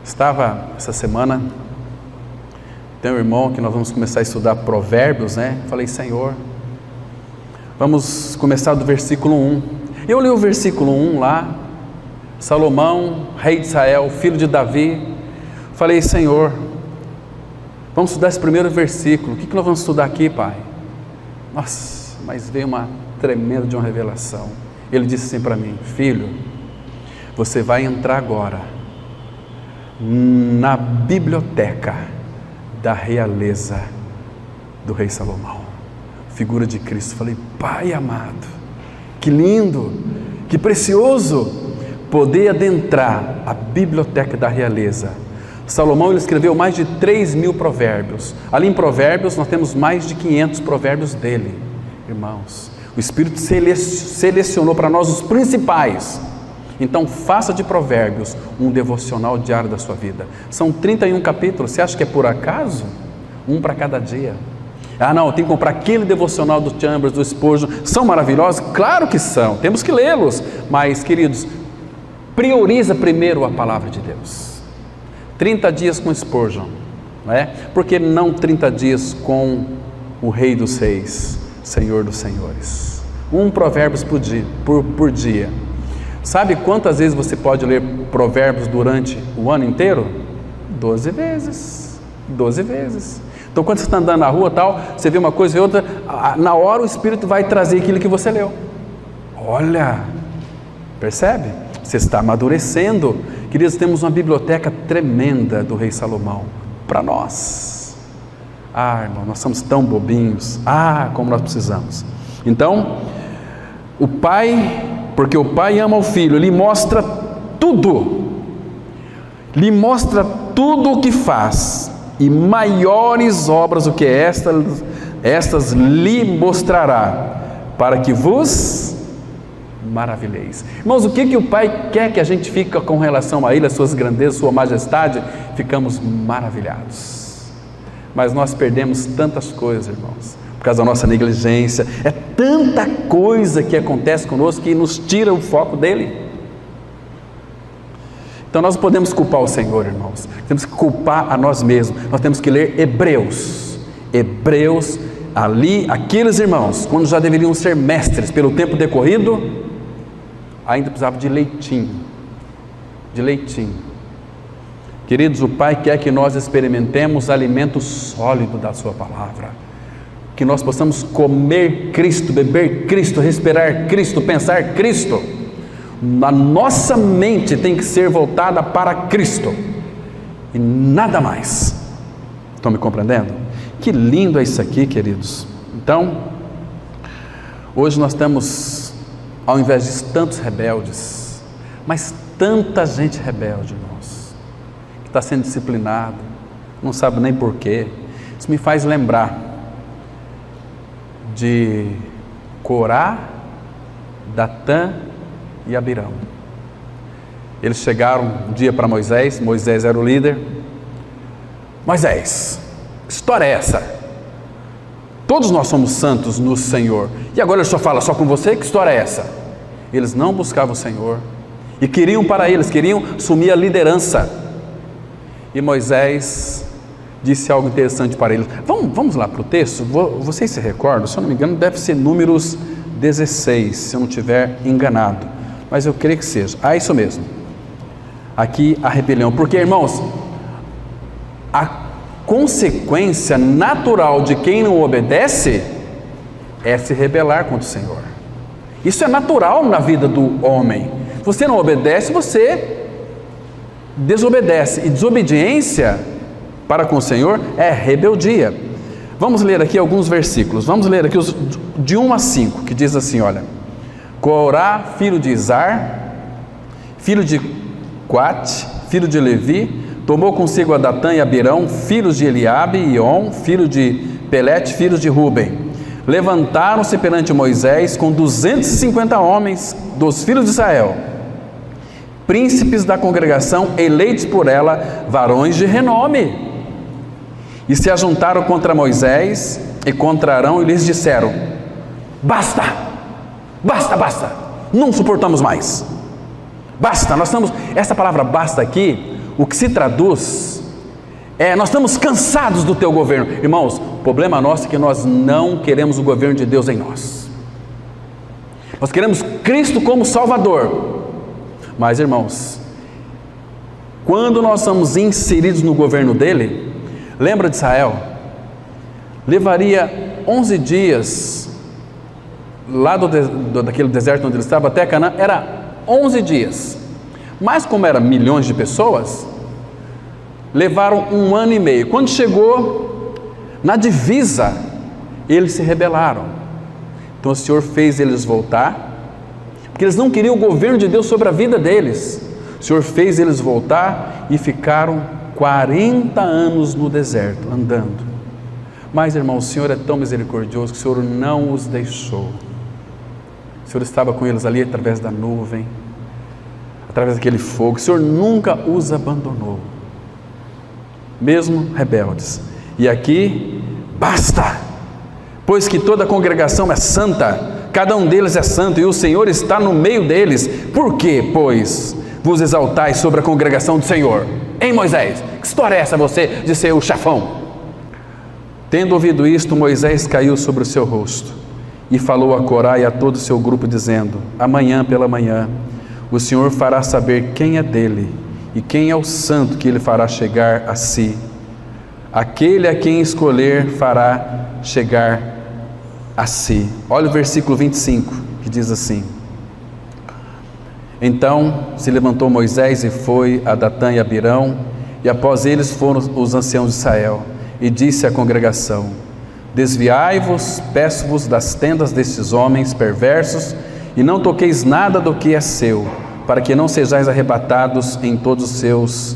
Estava essa semana, tem um irmão que nós vamos começar a estudar Provérbios, né? Falei, Senhor, Vamos começar do versículo 1. Eu li o versículo 1 lá, Salomão, rei de Israel, filho de Davi. Falei, Senhor, vamos estudar esse primeiro versículo. O que nós vamos estudar aqui, Pai? Nossa, mas veio uma tremenda de uma revelação. Ele disse assim para mim, filho, você vai entrar agora na biblioteca da realeza do rei Salomão, figura de Cristo. Falei, Pai amado, que lindo, que precioso poder adentrar a biblioteca da realeza. Salomão, ele escreveu mais de 3.000 provérbios. Ali em Provérbios nós temos mais de 500 provérbios dele. Irmãos, o Espírito selecionou para nós os principais. Então faça de Provérbios um devocional diário da sua vida. São 31 capítulos, você acha que é por acaso? Um para cada dia. Ah não, tem que comprar aquele devocional do Chambers, do Spurgeon. São maravilhosos? Claro que são, temos que lê-los. Mas queridos, prioriza primeiro a palavra de Deus. 30 dias com Spurgeon, não é? Por que não 30 dias com o Rei dos Reis, Senhor dos Senhores? Um Provérbios por dia. Sabe quantas vezes você pode ler Provérbios durante o ano inteiro? 12 vezes. 12 vezes. Então quando você está andando na rua tal, você vê uma coisa e outra, na hora o Espírito vai trazer aquilo que você leu. Olha, percebe? Você está amadurecendo. Queridos, temos uma biblioteca tremenda do rei Salomão para nós. Ah, irmão, nós somos tão bobinhos. Ah, como nós precisamos. Então, o pai, porque o pai ama o filho, lhe mostra tudo. Lhe mostra tudo o que faz. E maiores obras do que estas lhe mostrará, para que vos maravilheis. Irmãos, o que o Pai quer que a gente fique com relação a Ele, as suas grandezas, sua majestade? Ficamos maravilhados. Mas nós perdemos tantas coisas, irmãos, por causa da nossa negligência. É tanta coisa que acontece conosco que nos tira o foco dEle. Então nós não podemos culpar o Senhor, irmãos. Temos que culpar a nós mesmos. Nós temos que ler Hebreus. Hebreus, ali, aqueles irmãos, quando já deveriam ser mestres pelo tempo decorrido, ainda precisava de leitinho. De leitinho. Queridos, o Pai quer que nós experimentemos alimento sólido da sua palavra. Que nós possamos comer Cristo, beber Cristo, respirar Cristo, pensar Cristo. A nossa mente tem que ser voltada para Cristo e nada mais. Estão me compreendendo? Que lindo é isso aqui, queridos. Então, hoje nós estamos, ao invés disso, tantos rebeldes, mas tanta gente rebelde, irmãos, que está sendo disciplinado, não sabe nem porquê. Isso me faz lembrar de Corá, Datã e Abirão. Eles chegaram um dia para Moisés. Moisés era o líder. Moisés, que história é essa? Todos nós somos santos no Senhor, e agora ele só fala só com você? Que história é essa? Eles não buscavam o Senhor e queriam para eles, queriam assumir a liderança. E Moisés disse algo interessante para eles. Vamos lá para o texto. Vocês se recordam? Se eu não me engano, deve ser Números 16, se eu não estiver enganado, mas eu creio que seja. Ah, isso mesmo. Aqui a rebelião. Porque, irmãos, a consequência natural de quem não obedece é se rebelar contra o Senhor. Isso é natural na vida do homem. Você não obedece, você desobedece. E desobediência para com o Senhor é rebeldia. Vamos ler aqui alguns versículos. Vamos ler aqui os de 1 a 5, que diz assim, olha. Corá, filho de Izar, filho de Coate, filho de Levi, tomou consigo a Datã e Abirão, filhos de Eliabe e On, filho de Pelete, filhos de Ruben. Levantaram-se perante Moisés com 250 homens dos filhos de Israel, príncipes da congregação, eleitos por ela, varões de renome. E se ajuntaram contra Moisés e contra Arão e lhes disseram: basta! Basta, basta, não suportamos mais. Basta, essa palavra basta aqui, o que se traduz é: nós estamos cansados do teu governo. Irmãos, o problema nosso é que nós não queremos o governo de Deus em nós. Nós queremos Cristo como Salvador. Mas, irmãos, quando nós somos inseridos no governo dele, lembra de Israel? Levaria 11 dias lá daquele deserto onde ele estava até Canaã, era 11 dias. Mas como eram milhões de pessoas, levaram 1 ano e meio. Quando chegou na divisa, eles se rebelaram. Então o Senhor fez eles voltar, porque eles não queriam o governo de Deus sobre a vida deles. O Senhor fez eles voltar e ficaram 40 anos no deserto, andando. Mas, irmão, o Senhor é tão misericordioso que o Senhor não os deixou. O Senhor estava com eles ali através da nuvem, através daquele fogo. O Senhor nunca os abandonou, mesmo rebeldes. E aqui, basta, pois que toda a congregação é santa, cada um deles é santo, e o Senhor está no meio deles. Por que, pois, vos exaltais sobre a congregação do Senhor? Hein, Moisés? Que história é essa você de ser o chefão? Tendo ouvido isto, Moisés caiu sobre o seu rosto e falou a Corá e a todo o seu grupo, dizendo: amanhã pela manhã o Senhor fará saber quem é dele e quem é o santo que ele fará chegar a si. Aquele a quem escolher fará chegar a si. Olha o versículo 25, que diz assim: então se levantou Moisés e foi a Datã e a Abirão, e após eles foram os anciãos de Israel, e disse à congregação: desviai-vos, peço-vos, das tendas destes homens perversos, e não toqueis nada do que é seu, para que não sejais arrebatados em todos os seus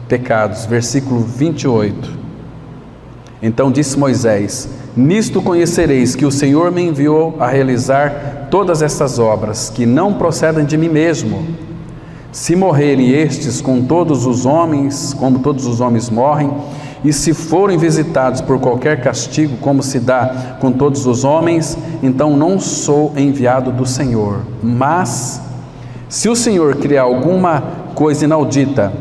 pecados. Versículo 28. Então disse Moisés: nisto conhecereis que o Senhor me enviou a realizar todas estas obras, que não procedem de mim mesmo. Se morrerem estes com todos os homens, como todos os homens morrem, e se forem visitados por qualquer castigo, como se dá com todos os homens, então não sou enviado do Senhor. Mas, se o Senhor criar alguma coisa inaudita,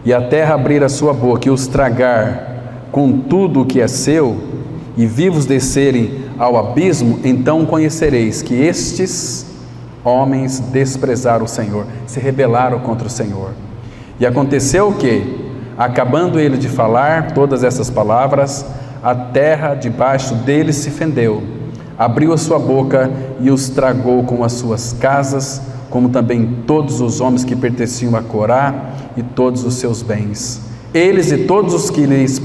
e a terra abrir a sua boca e os tragar com tudo o que é seu, e vivos descerem ao abismo, então conhecereis que estes homens desprezaram o Senhor, se rebelaram contra o Senhor. E aconteceu o quê? Acabando ele de falar todas essas palavras, a terra debaixo deles se fendeu, abriu a sua boca e os tragou com as suas casas, como também todos os homens que pertenciam a Corá e todos os seus bens. Eles e todos os que lhes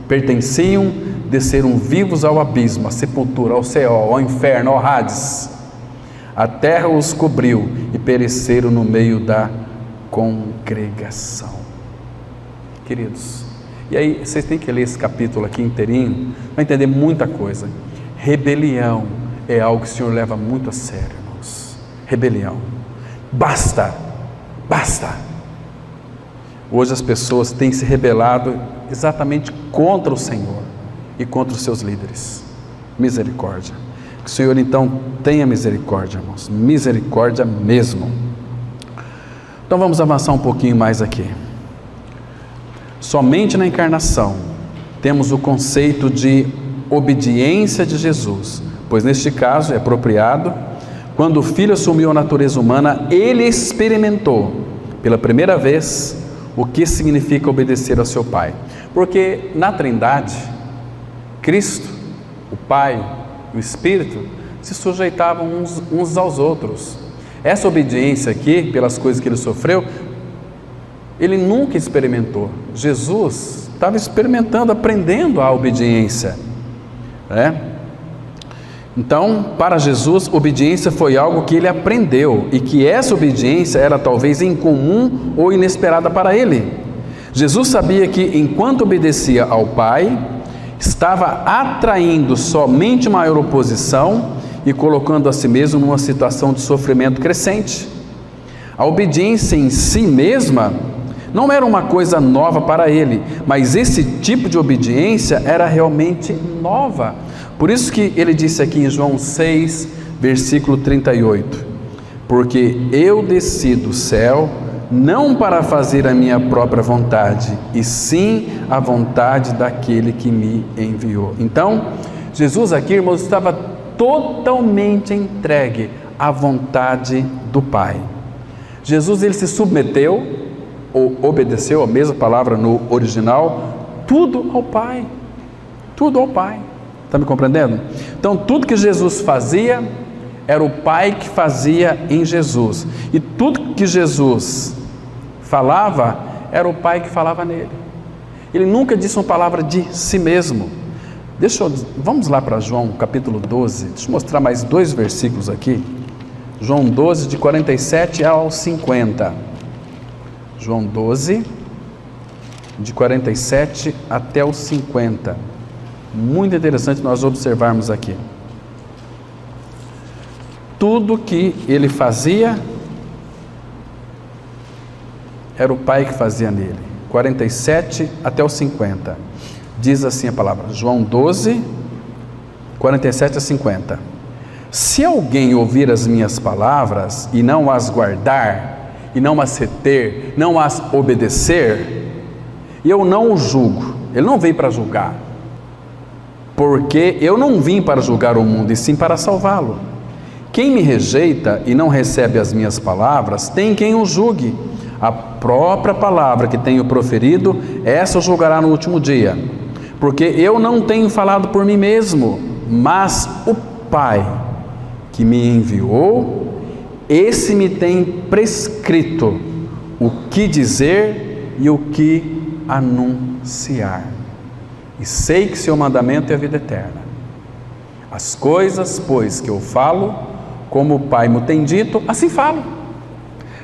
pertenciam desceram vivos ao abismo, à sepultura, ao Seol, ao inferno, ao Hades. A terra os cobriu e pereceram no meio da congregação. Queridos, e aí vocês têm que ler esse capítulo aqui inteirinho, vai entender muita coisa. Rebelião é algo que o Senhor leva muito a sério, irmãos. Rebelião. Basta. Hoje as pessoas têm se rebelado exatamente contra o Senhor e contra os seus líderes. Misericórdia. Que o Senhor então tenha misericórdia, irmãos. Misericórdia mesmo. Então vamos avançar um pouquinho mais aqui. Somente na encarnação temos o conceito de obediência de Jesus, pois neste caso é apropriado. Quando o Filho assumiu a natureza humana, ele experimentou pela primeira vez o que significa obedecer ao seu Pai. Porque na Trindade, Cristo, o Pai e o Espírito se sujeitavam uns aos outros. Essa obediência aqui, pelas coisas que ele sofreu, ele nunca experimentou. Jesus estava experimentando, aprendendo a obediência, Então, para Jesus, obediência foi algo que ele aprendeu, e que essa obediência era talvez incomum ou inesperada para ele. Jesus sabia que, enquanto obedecia ao Pai, estava atraindo somente maior oposição e colocando a si mesmo numa situação de sofrimento crescente. A obediência em si mesma não era uma coisa nova para ele, mas esse tipo de obediência era realmente nova. Por isso que ele disse aqui em João 6, versículo 38, porque eu desci do céu não para fazer a minha própria vontade, e sim a vontade daquele que me enviou. Então, Jesus aqui, irmãos, estava totalmente entregue a vontade do Pai. Jesus, ele se submeteu, ou obedeceu, a mesma palavra no original, tudo ao Pai. Tudo ao Pai. Está me compreendendo? Então, tudo que Jesus fazia, era o Pai que fazia em Jesus. E tudo que Jesus falava, era o Pai que falava nele. Ele nunca disse uma palavra de si mesmo. Vamos lá para João capítulo 12. Deixa eu mostrar mais 2 versículos aqui. João 12, de 47 ao 50. João 12, de 47 até o 50. Muito interessante nós observarmos aqui. Tudo que ele fazia, era o Pai que fazia nele. 47 até o 50. Diz assim a palavra, João 12, 47 a 50. Se alguém ouvir as minhas palavras e não as guardar, e não as reter, não as obedecer, eu não o julgo. Ele não veio para julgar, porque eu não vim para julgar o mundo, e sim para salvá-lo. Quem me rejeita e não recebe as minhas palavras, tem quem o julgue. A própria palavra que tenho proferido, essa o julgará no último dia. Porque eu não tenho falado por mim mesmo, mas o Pai que me enviou, esse me tem prescrito o que dizer e o que anunciar. E sei que seu mandamento é a vida eterna. As coisas, pois, que eu falo, como o Pai me tem dito, assim falo.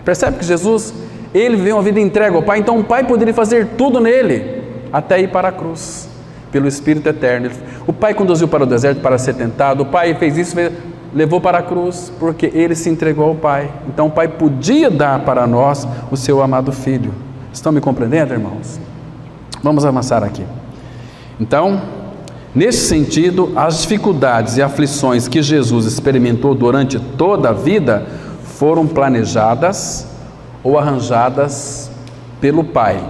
Percebe que Jesus, ele viveu uma vida entregue ao Pai, então o Pai poderia fazer tudo nele, até ir para a cruz, pelo Espírito Eterno. O Pai conduziu para o deserto para ser tentado, o Pai fez isso, levou para a cruz, porque ele se entregou ao Pai. Então o Pai podia dar para nós o seu amado Filho. Estão me compreendendo, irmãos? Vamos avançar aqui. Então, nesse sentido, as dificuldades e aflições que Jesus experimentou durante toda a vida foram planejadas ou arranjadas pelo Pai,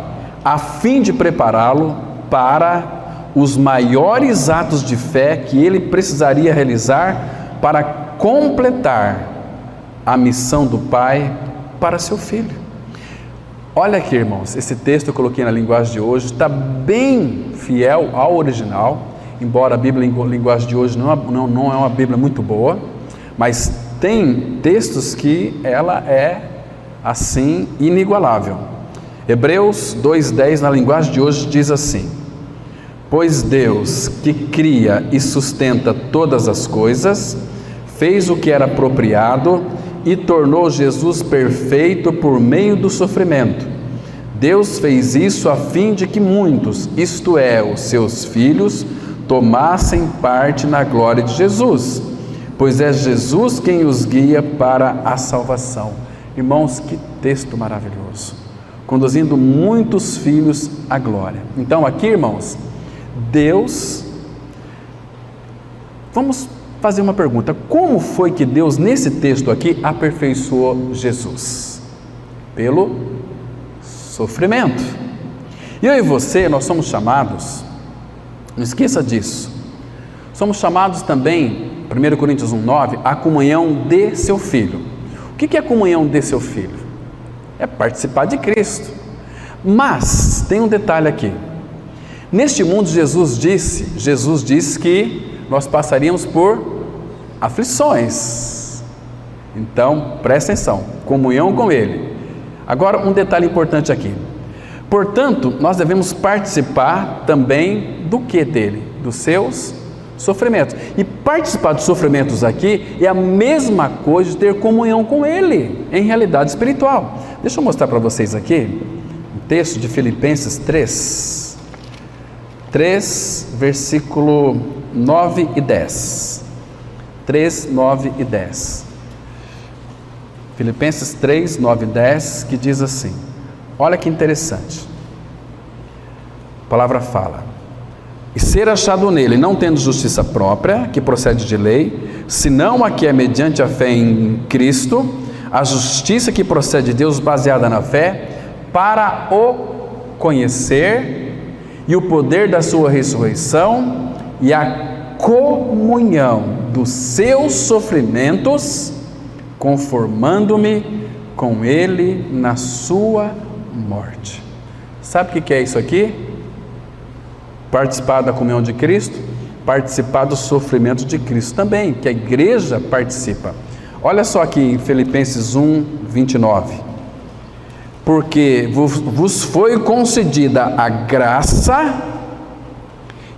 a fim de prepará-lo para os maiores atos de fé que ele precisaria realizar para completar a missão do Pai para seu Filho. Olha aqui, irmãos, esse texto eu coloquei na linguagem de hoje, está bem fiel ao original, embora a Bíblia em linguagem de hoje não é uma Bíblia muito boa, mas tem textos que ela é assim inigualável. Hebreus 2:10 na linguagem de hoje diz assim: pois Deus, que cria e sustenta todas as coisas, fez o que era apropriado e tornou Jesus perfeito por meio do sofrimento. Deus fez isso a fim de que muitos, isto é, os seus filhos, tomassem parte na glória de Jesus, pois é Jesus quem os guia para a salvação. Irmãos, que texto maravilhoso, conduzindo muitos filhos à glória. Então aqui, irmãos, Deus, vamos fazer uma pergunta: como foi que Deus nesse texto aqui aperfeiçoou Jesus? Pelo sofrimento. E eu e você, nós somos chamados, não esqueça disso, somos chamados também, 1 Coríntios 1:9, a comunhão de seu Filho. O que é a comunhão de seu Filho? É participar de Cristo. Mas tem um detalhe aqui. Neste mundo Jesus disse que nós passaríamos por aflições. Então, presta atenção, comunhão com Ele. Agora, um detalhe importante aqui. Portanto, nós devemos participar também do que dele? Dos seus sofrimentos. E participar dos sofrimentos aqui é a mesma coisa de ter comunhão com Ele, em realidade espiritual. Deixa eu mostrar para vocês aqui um texto de Filipenses 3, versículo 9 e 10. 3, 9 e 10. Filipenses 3, 9 e 10, que diz assim, olha que interessante. A palavra fala: e ser achado nele, não tendo justiça própria, que procede de lei, senão a que é mediante a fé em Cristo, a justiça que procede de Deus baseada na fé, para o conhecer e o poder da sua ressurreição e a comunhão dos seus sofrimentos, conformando-me com Ele na sua morte. Sabe o que é isso aqui? Participar da comunhão de Cristo, participar do sofrimento de Cristo também, que a igreja participa. Olha só aqui em Filipenses 1, 29. Porque vos foi concedida a graça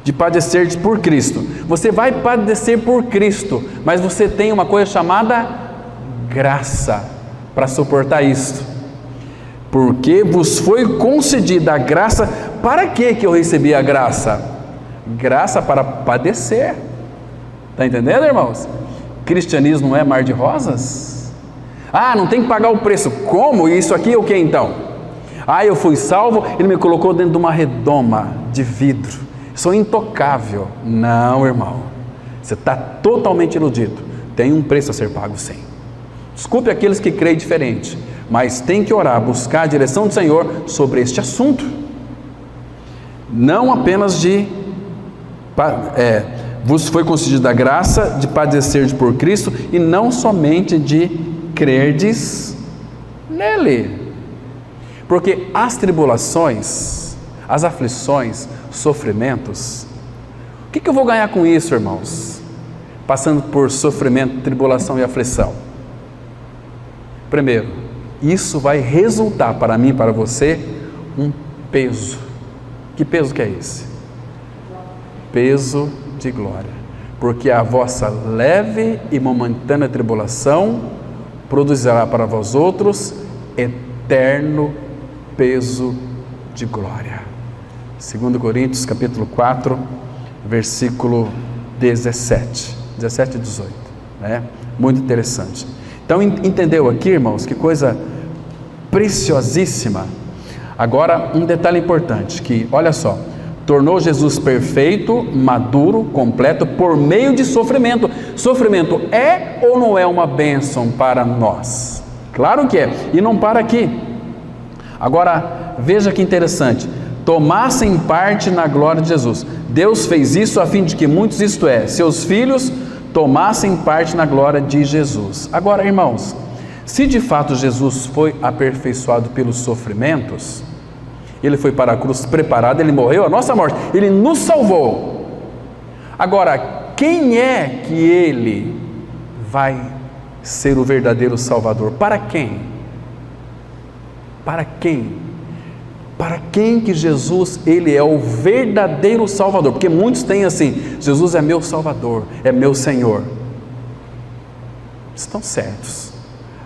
de padecer por Cristo. Você vai padecer por Cristo, mas você tem uma coisa chamada graça para suportar isto. Porque vos foi concedida a graça. Para que eu recebi a graça? Graça para padecer. Está entendendo, irmãos? Cristianismo não é mar de rosas? Ah, não tem que pagar o preço. Como? Isso aqui é o que então? Ah, eu fui salvo, Ele me colocou dentro de uma redoma de vidro. Sou intocável. Não, irmão. Você está totalmente iludido. Tem um preço a ser pago, sim. Desculpe aqueles que creem diferente, mas tem que orar, buscar a direção do Senhor sobre este assunto. Não apenas vos foi concedida a graça de padecer por Cristo, e não somente de crerdes nele. Porque as tribulações, as aflições, sofrimentos, o que eu vou ganhar com isso, irmãos? Passando por sofrimento, tribulação e aflição. Primeiro, isso vai resultar para mim e para você um peso. Que peso que é esse? Peso de glória. Porque a vossa leve e momentânea tribulação produzirá para vós outros eterno peso de glória. 2 Coríntios capítulo 4, versículo 17 e 18, né? Muito interessante. Então entendeu aqui, irmãos, que coisa preciosíssima. Agora um detalhe importante, que olha só, tornou Jesus perfeito, maduro, completo, por meio de sofrimento. Sofrimento é ou não é uma bênção para nós? Claro que é, e não para aqui. Agora, veja que interessante, tomassem parte na glória de Jesus. Deus fez isso a fim de que muitos, isto é, seus filhos, tomassem parte na glória de Jesus. Agora, irmãos, se de fato Jesus foi aperfeiçoado pelos sofrimentos, Ele foi para a cruz preparado, Ele morreu a nossa morte, Ele nos salvou. Agora, quem é que Ele vai ser o verdadeiro Salvador? Para quem? Para quem? Para quem que Jesus, Ele é o verdadeiro Salvador? Porque muitos têm assim, Jesus é meu Salvador, é meu Senhor. Estão certos,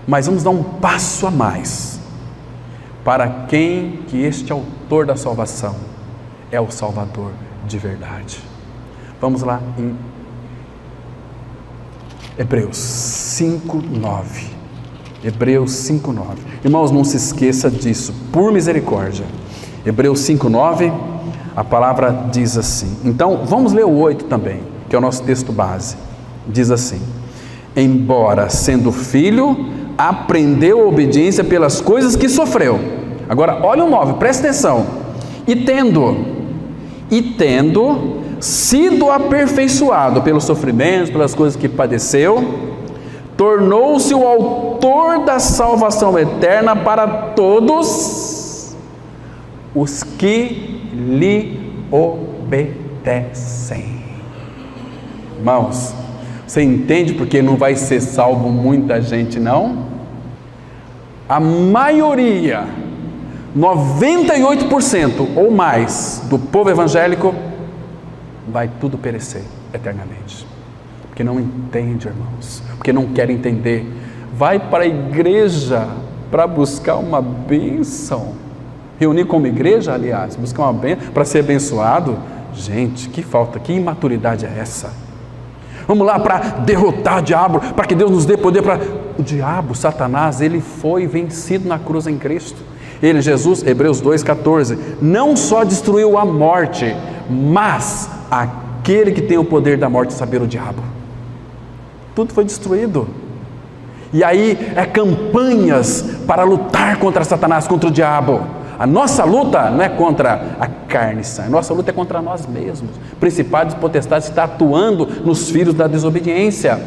mas vamos dar um passo a mais. Para quem que este autor da salvação é o Salvador de verdade? Vamos lá em Hebreus 5:9. Hebreus 5:9. Irmãos, não se esqueça disso, por misericórdia. Hebreus 5:9, a palavra diz assim. Então, vamos ler o 8 também, que é o nosso texto base. Diz assim: embora sendo filho, aprendeu a obediência pelas coisas que sofreu. Agora, olha o 9, presta atenção. E tendo sido aperfeiçoado pelos sofrimentos, pelas coisas que padeceu, tornou-se o autor da salvação eterna para todos os que lhe obedecem. Irmãos, você entende porque não vai ser salvo muita gente, não? A maioria, 98% ou mais do povo evangélico vai tudo perecer eternamente. Porque não entende, irmãos, porque não quer entender. Vai para a igreja para buscar uma bênção. Reunir como igreja, aliás, buscar uma bênção para ser abençoado. Gente, que falta, que imaturidade é essa? Vamos lá para derrotar o diabo, para que Deus nos dê poder para... O diabo, Satanás, ele foi vencido na cruz em Cristo. Ele, Jesus, Hebreus 2,14, não só destruiu a morte, mas aquele que tem o poder da morte, saber o diabo. Tudo foi destruído. E aí campanhas para lutar contra Satanás, contra o diabo. A nossa luta não é contra a carne sã, a nossa luta é contra nós mesmos. Principados e potestades estão atuando nos filhos da desobediência.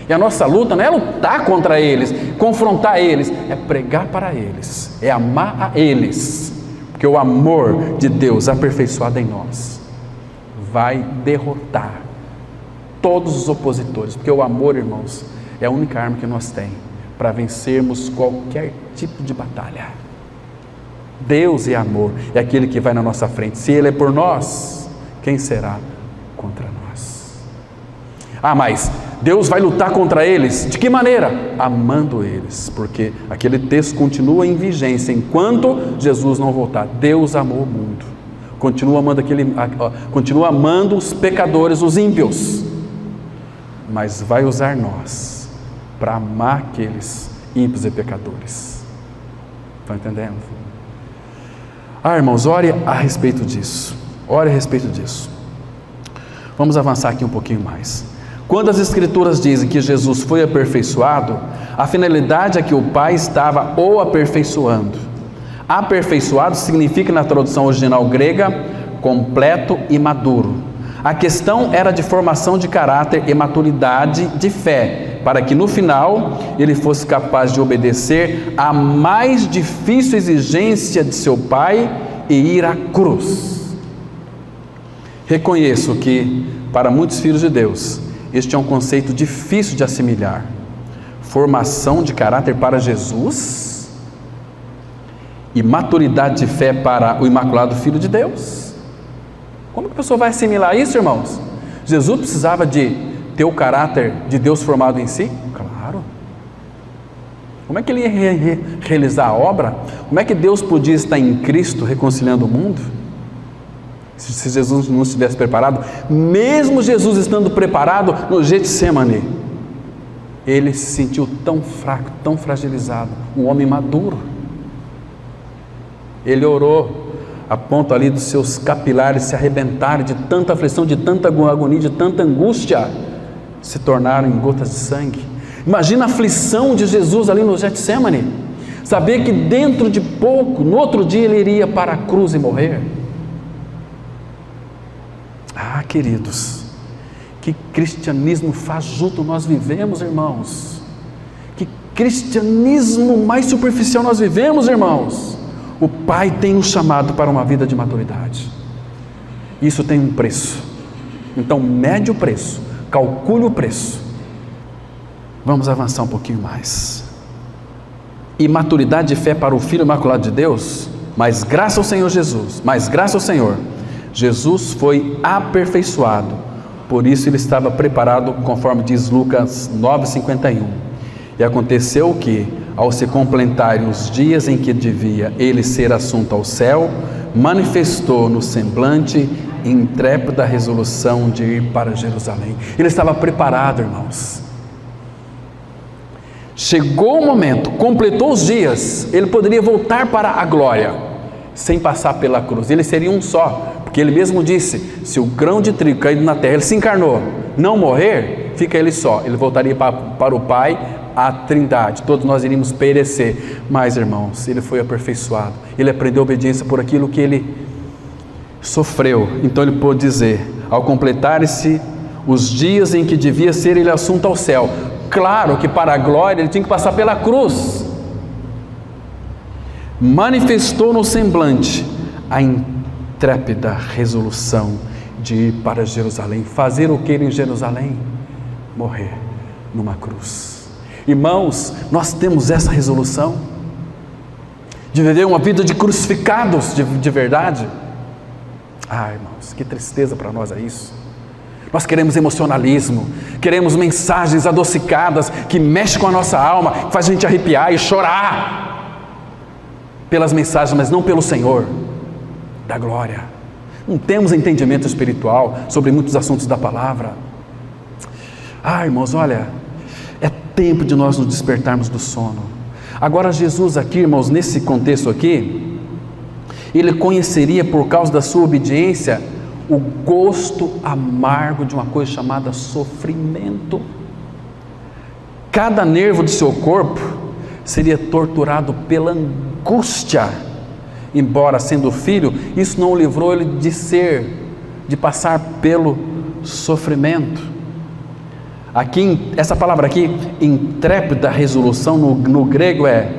E a nossa luta não é lutar contra eles, confrontar eles, é pregar para eles, é amar a eles, porque o amor de Deus aperfeiçoado em nós vai derrotar todos os opositores, porque o amor, irmãos, é a única arma que nós temos para vencermos qualquer tipo de batalha. Deus é amor, é aquele que vai na nossa frente. Se Ele é por nós, quem será contra nós? Mas Deus vai lutar contra eles, de que maneira? Amando eles, porque aquele texto continua em vigência, enquanto Jesus não voltar. Deus amou o mundo, continua amando os pecadores, os ímpios, mas vai usar nós para amar aqueles ímpios e pecadores. Estão entendendo? Irmãos, ore a respeito disso. Ore a respeito disso. Vamos avançar aqui um pouquinho mais. Quando as Escrituras dizem que Jesus foi aperfeiçoado, a finalidade é que o Pai estava o aperfeiçoando. Aperfeiçoado significa, na tradução original grega, completo e maduro. A questão era de formação de caráter e maturidade de fé, para que no final ele fosse capaz de obedecer à mais difícil exigência de seu Pai e ir à cruz. Reconheço que, para muitos filhos de Deus, este é um conceito difícil de assimilar. Formação de caráter para Jesus e maturidade de fé para o Imaculado Filho de Deus. Como que a pessoa vai assimilar isso, irmãos? Jesus precisava de ter o caráter de Deus formado em si? Claro. Como é que ele ia realizar a obra? Como é que Deus podia estar em Cristo reconciliando o mundo? Se Jesus não estivesse preparado, mesmo Jesus estando preparado no Getsemane, ele se sentiu tão fraco, tão fragilizado, um homem maduro. Ele orou a ponto ali dos seus capilares se arrebentarem de tanta aflição, de tanta agonia, de tanta angústia, se tornaram em gotas de sangue. Imagina a aflição de Jesus ali no Getsemane, saber que dentro de pouco, no outro dia ele iria para a cruz e morrer. Queridos, que cristianismo fajuto nós vivemos, irmãos. Que cristianismo mais superficial nós vivemos, irmãos. O Pai tem um chamado para uma vida de maturidade. Isso tem um preço. Então mede o preço, calcule o preço. Vamos avançar um pouquinho mais. E maturidade de fé para o Filho Imaculado de Deus, mas graças ao Senhor Jesus, mas graças ao Senhor, Jesus foi aperfeiçoado, por isso ele estava preparado, conforme diz Lucas 9,51. E aconteceu que, ao se completarem os dias em que devia ele ser assunto ao céu, manifestou no semblante intrépida resolução de ir para Jerusalém. Ele estava preparado, irmãos. Chegou o momento, completou os dias, ele poderia voltar para a glória, sem passar pela cruz. Ele seria um só, porque ele mesmo disse, se o grão de trigo caído na terra, ele se encarnou, não morrer, fica ele só, ele voltaria para o Pai, a Trindade, todos nós iríamos perecer. Mas, irmãos, ele foi aperfeiçoado, ele aprendeu obediência por aquilo que ele sofreu. Então ele pôde dizer, ao completarem-se os dias em que devia ser ele assunto ao céu, claro que para a glória ele tinha que passar pela cruz, manifestou no semblante a intrépida resolução de ir para Jerusalém. Fazer o que em Jerusalém? Morrer numa cruz. Irmãos, nós temos essa resolução de viver uma vida de crucificados de verdade. Irmãos, que tristeza para nós é isso. Nós queremos emocionalismo, queremos mensagens adocicadas que mexem com a nossa alma, que faz a gente arrepiar e chorar pelas mensagens, mas não pelo Senhor da glória. Não temos entendimento espiritual sobre muitos assuntos da palavra. Irmãos, olha, é tempo de nós nos despertarmos do sono. Agora Jesus aqui, irmãos, nesse contexto aqui, ele conheceria por causa da sua obediência o gosto amargo de uma coisa chamada sofrimento. Cada nervo de seu corpo seria torturado pela angústia. Embora sendo filho, isso não o livrou ele de passar pelo sofrimento. Aqui, essa palavra aqui, intrépida resolução, no grego é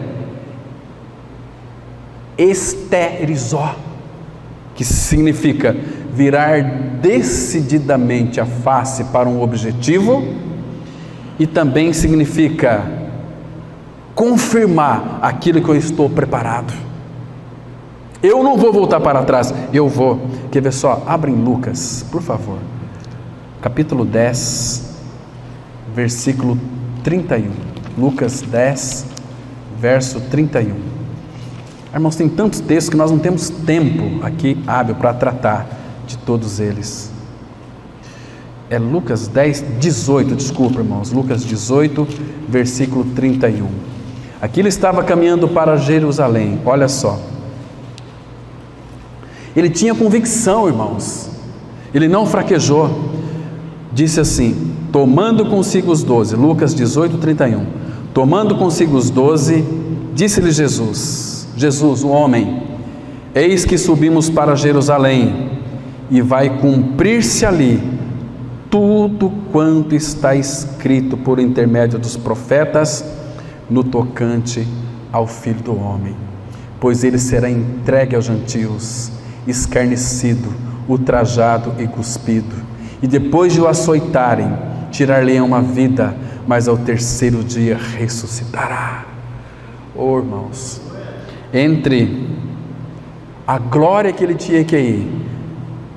esterizó, que significa virar decididamente a face para um objetivo, e também significa confirmar aquilo que eu estou preparado. Eu não vou voltar para trás, eu vou. Quer ver só? Abre em Lucas, por favor, capítulo 10, versículo 31. Lucas 10, verso 31. Irmãos, tem tantos textos que nós não temos tempo aqui hábil para tratar de todos eles. É Lucas 18, desculpa, irmãos, Lucas 18, versículo 31. Aqui ele estava caminhando para Jerusalém, olha só. Ele tinha convicção, irmãos, ele não fraquejou. Disse assim, tomando consigo os 12, Lucas 18, 31. Tomando consigo os 12, disse-lhe Jesus, o homem, eis que subimos para Jerusalém, e vai cumprir-se ali tudo quanto está escrito por intermédio dos profetas no tocante ao Filho do Homem. Pois ele será entregue aos gentios, escarnecido, ultrajado e cuspido, e depois de o açoitarem, tirar-lhe-ão uma vida, mas ao terceiro dia ressuscitará. Oh, irmãos, entre a glória que ele tinha que ir,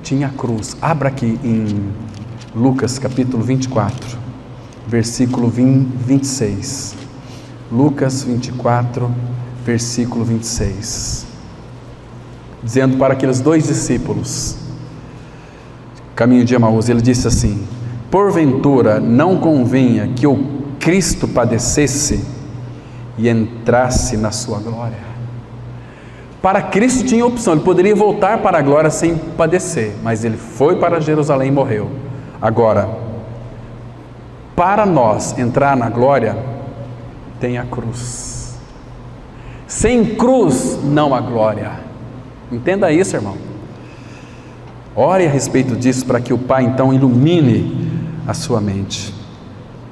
tinha a cruz. Abra aqui em Lucas capítulo 24, versículo 26. Lucas 24, versículo 26. Dizendo para aqueles dois discípulos, caminho de Emaús, ele disse assim: porventura não convinha que o Cristo padecesse e entrasse na sua glória? Para Cristo tinha opção, ele poderia voltar para a glória sem padecer, mas ele foi para Jerusalém e morreu. Agora, para nós entrar na glória, tem a cruz. Sem cruz não há glória. Entenda isso, irmão. Ore a respeito disso para que o Pai então ilumine a sua mente.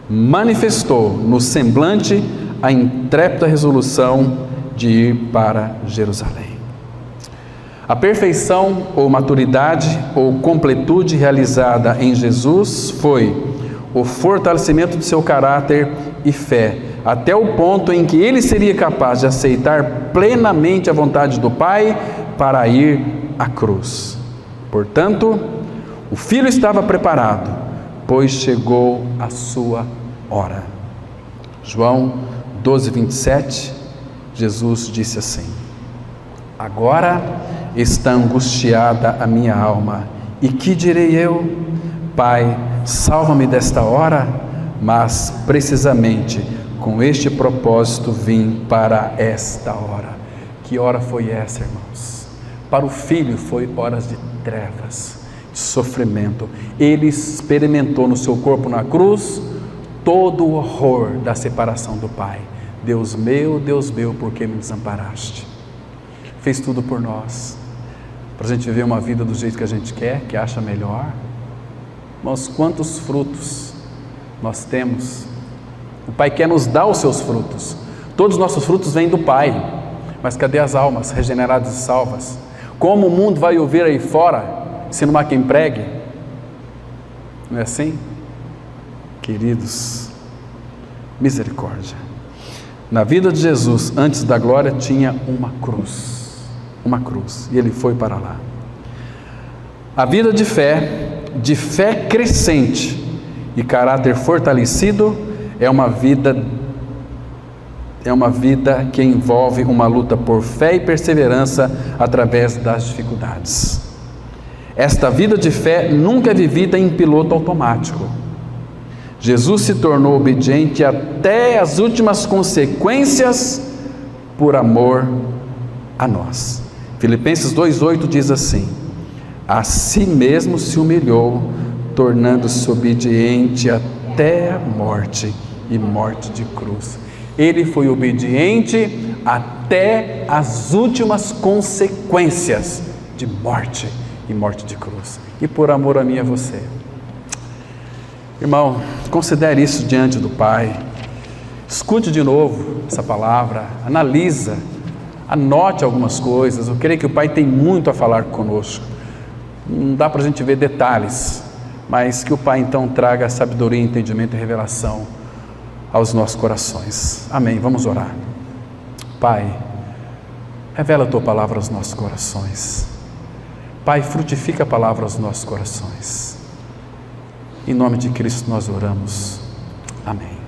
Manifestou no semblante a intrépida resolução de ir para Jerusalém. A perfeição ou maturidade ou completude realizada em Jesus foi o fortalecimento de seu caráter e fé, até o ponto em que ele seria capaz de aceitar plenamente a vontade do Pai para ir à cruz. Portanto, o Filho estava preparado, pois chegou a sua hora. João 12, 27, Jesus disse assim: agora está angustiada a minha alma, e que direi eu? Pai, salva-me desta hora, mas precisamente com este propósito vim para esta hora. Que hora foi essa, irmãos? Para o Filho foi horas de trevas, de sofrimento. Ele experimentou no seu corpo na cruz todo o horror da separação do Pai. Deus meu, por que me desamparaste? Fez tudo por nós, para a gente viver uma vida do jeito que a gente quer, que acha melhor. Mas quantos frutos nós temos? O Pai quer nos dar os seus frutos. Todos os nossos frutos vêm do Pai. Mas cadê as almas regeneradas e salvas? Como o mundo vai ouvir aí fora, se não há quem pregue? Não é assim? Queridos, misericórdia. Na vida de Jesus, antes da glória, tinha uma cruz, e ele foi para lá. A vida de fé crescente e caráter fortalecido é uma vida que envolve uma luta por fé e perseverança através das dificuldades. Esta vida de fé nunca é vivida em piloto automático. Jesus se tornou obediente até as últimas consequências por amor a nós. Filipenses 2,8 diz assim: a si mesmo se humilhou, tornando-se obediente até a morte, e morte de cruz. Ele foi obediente até as últimas consequências de morte e morte de cruz. E por amor a mim e a você. Irmão, considere isso diante do Pai. Escute de novo essa palavra, analisa, anote algumas coisas. Eu creio que o Pai tem muito a falar conosco. Não dá para a gente ver detalhes, mas que o Pai então traga sabedoria, entendimento e revelação aos nossos corações. Amém. Vamos orar. Pai, revela a Tua palavra aos nossos corações. Pai, frutifica a palavra aos nossos corações. Em nome de Cristo nós oramos. Amém.